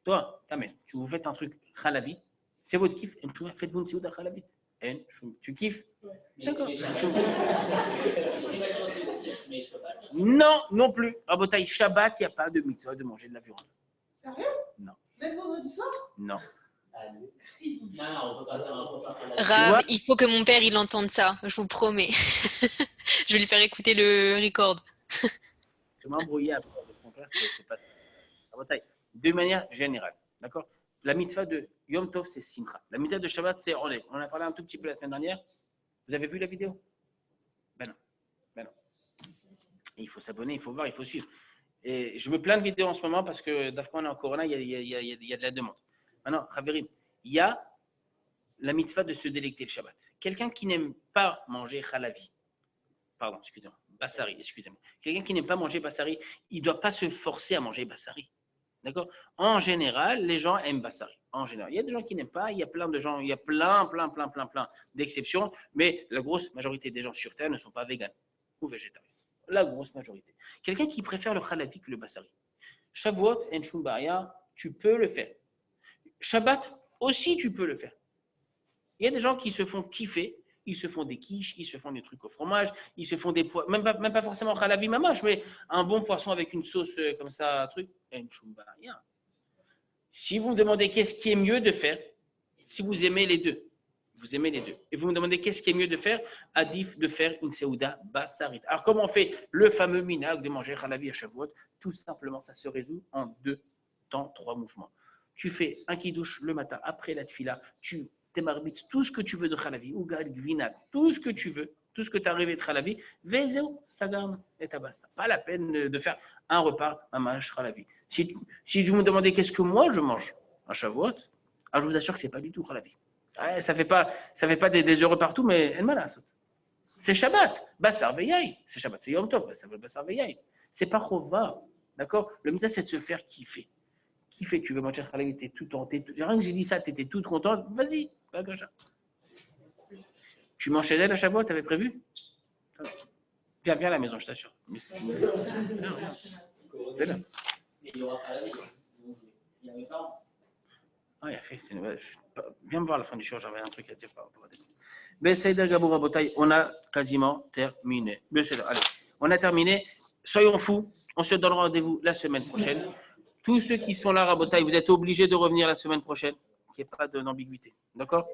toi, ta mère, tu vous faites un truc khalavi, c'est votre kiff, faites-vous une seuda khalavit. Tu kiffes? D'accord. Non plus. À Botaï, Shabbat, il n'y a pas de mitzvah de manger de la viande. Sérieux? Non. Même vendredi soir? Non. Rav, il faut que mon père il entende ça, je vous promets. Je vais lui faire écouter le record. Je m'embrouillais après avec mon père, c'est pas ça. À Botaï, de manière générale, d'accord? La mitzvah de Yom Tov, c'est Simcha. La mitzvah de Shabbat, c'est Oleh. On en a parlé un tout petit peu la semaine dernière. Vous avez vu la vidéo? Ben non. Et il faut s'abonner, il faut voir, il faut suivre. Et je veux plein de vidéos en ce moment parce que d'après on est en Corona, il y a de la demande. Maintenant, Khaverim, il y a la mitzvah de se délecter le Shabbat. Quelqu'un qui n'aime pas manger khalavi, bassari, excusez-moi. Quelqu'un qui n'aime pas manger bassari, il ne doit pas se forcer à manger bassari. D'accord? En général, les gens aiment bassari. En général, il y a des gens qui n'aiment pas, il y a plein de gens, il y a plein d'exceptions, mais la grosse majorité des gens sur Terre ne sont pas véganes ou végétariens. La grosse majorité. Quelqu'un qui préfère le khalavi que le bassari. Shavuot, en shum baria, tu peux le faire. Shabbat, aussi tu peux le faire. Il y a des gens qui se font kiffer, ils se font des quiches, ils se font des trucs au fromage, ils se font des poissons, même pas forcément khalavi mamash, mais un bon poisson avec une sauce comme ça, un truc, en shum baria. Si vous me demandez qu'est-ce qui est mieux de faire, si vous aimez les deux, Vous aimez les deux. Et vous me demandez qu'est-ce qui est mieux de faire? Adif de faire une Seouda Bassarit. Alors, comment on fait le fameux minag de manger Khalavi à Shavuot? Tout simplement, ça se résout en 2 temps, 3 mouvements. Tu fais un kidouche le matin après la tfila, tu t'émarbites tout ce que tu veux de Khalavi, ou Gvina, tout ce que tu veux, tout ce que tu as rêvé de Khalavi, Vezeu, Sagam et Tabassa. Pas la peine de faire un repas, un mâche Khalavi. Si vous me demandez qu'est-ce que moi je mange à Shavuot, je vous assure que ce n'est pas du tout Khalavi. Ouais, ça fait pas des heureux partout, mais elle m'a la saute. C'est Shabbat, Bassar Veyaï. C'est Shabbat, c'est Yom Tov, Bassar Veyaï. C'est pas Chova, d'accord? Le mitzvah, c'est de se faire kiffer. Kiffer, tu veux manger Khalavi, t'es tout en, rien que j'ai dit ça, t'étais toute contente, vas-y, va Gacha. Tu manges chez elle à Shavuot, t'avais prévu? Viens à la maison, je t'assure. C'est là. Et il y aura pas la vie. Il y a mes parents. Ah, il a fait. Viens me voir à la fin du show, j'avais un truc à dire par rapport à des. Besséda Gabou Rabotaï, on a quasiment terminé. Besséda, allez, on a terminé. Soyons fous, on se donne rendez-vous la semaine prochaine. Tous ceux qui sont là, Rabotaï, vous êtes obligés de revenir la semaine prochaine, qu'il n'y ait pas d'ambiguïté. D'accord?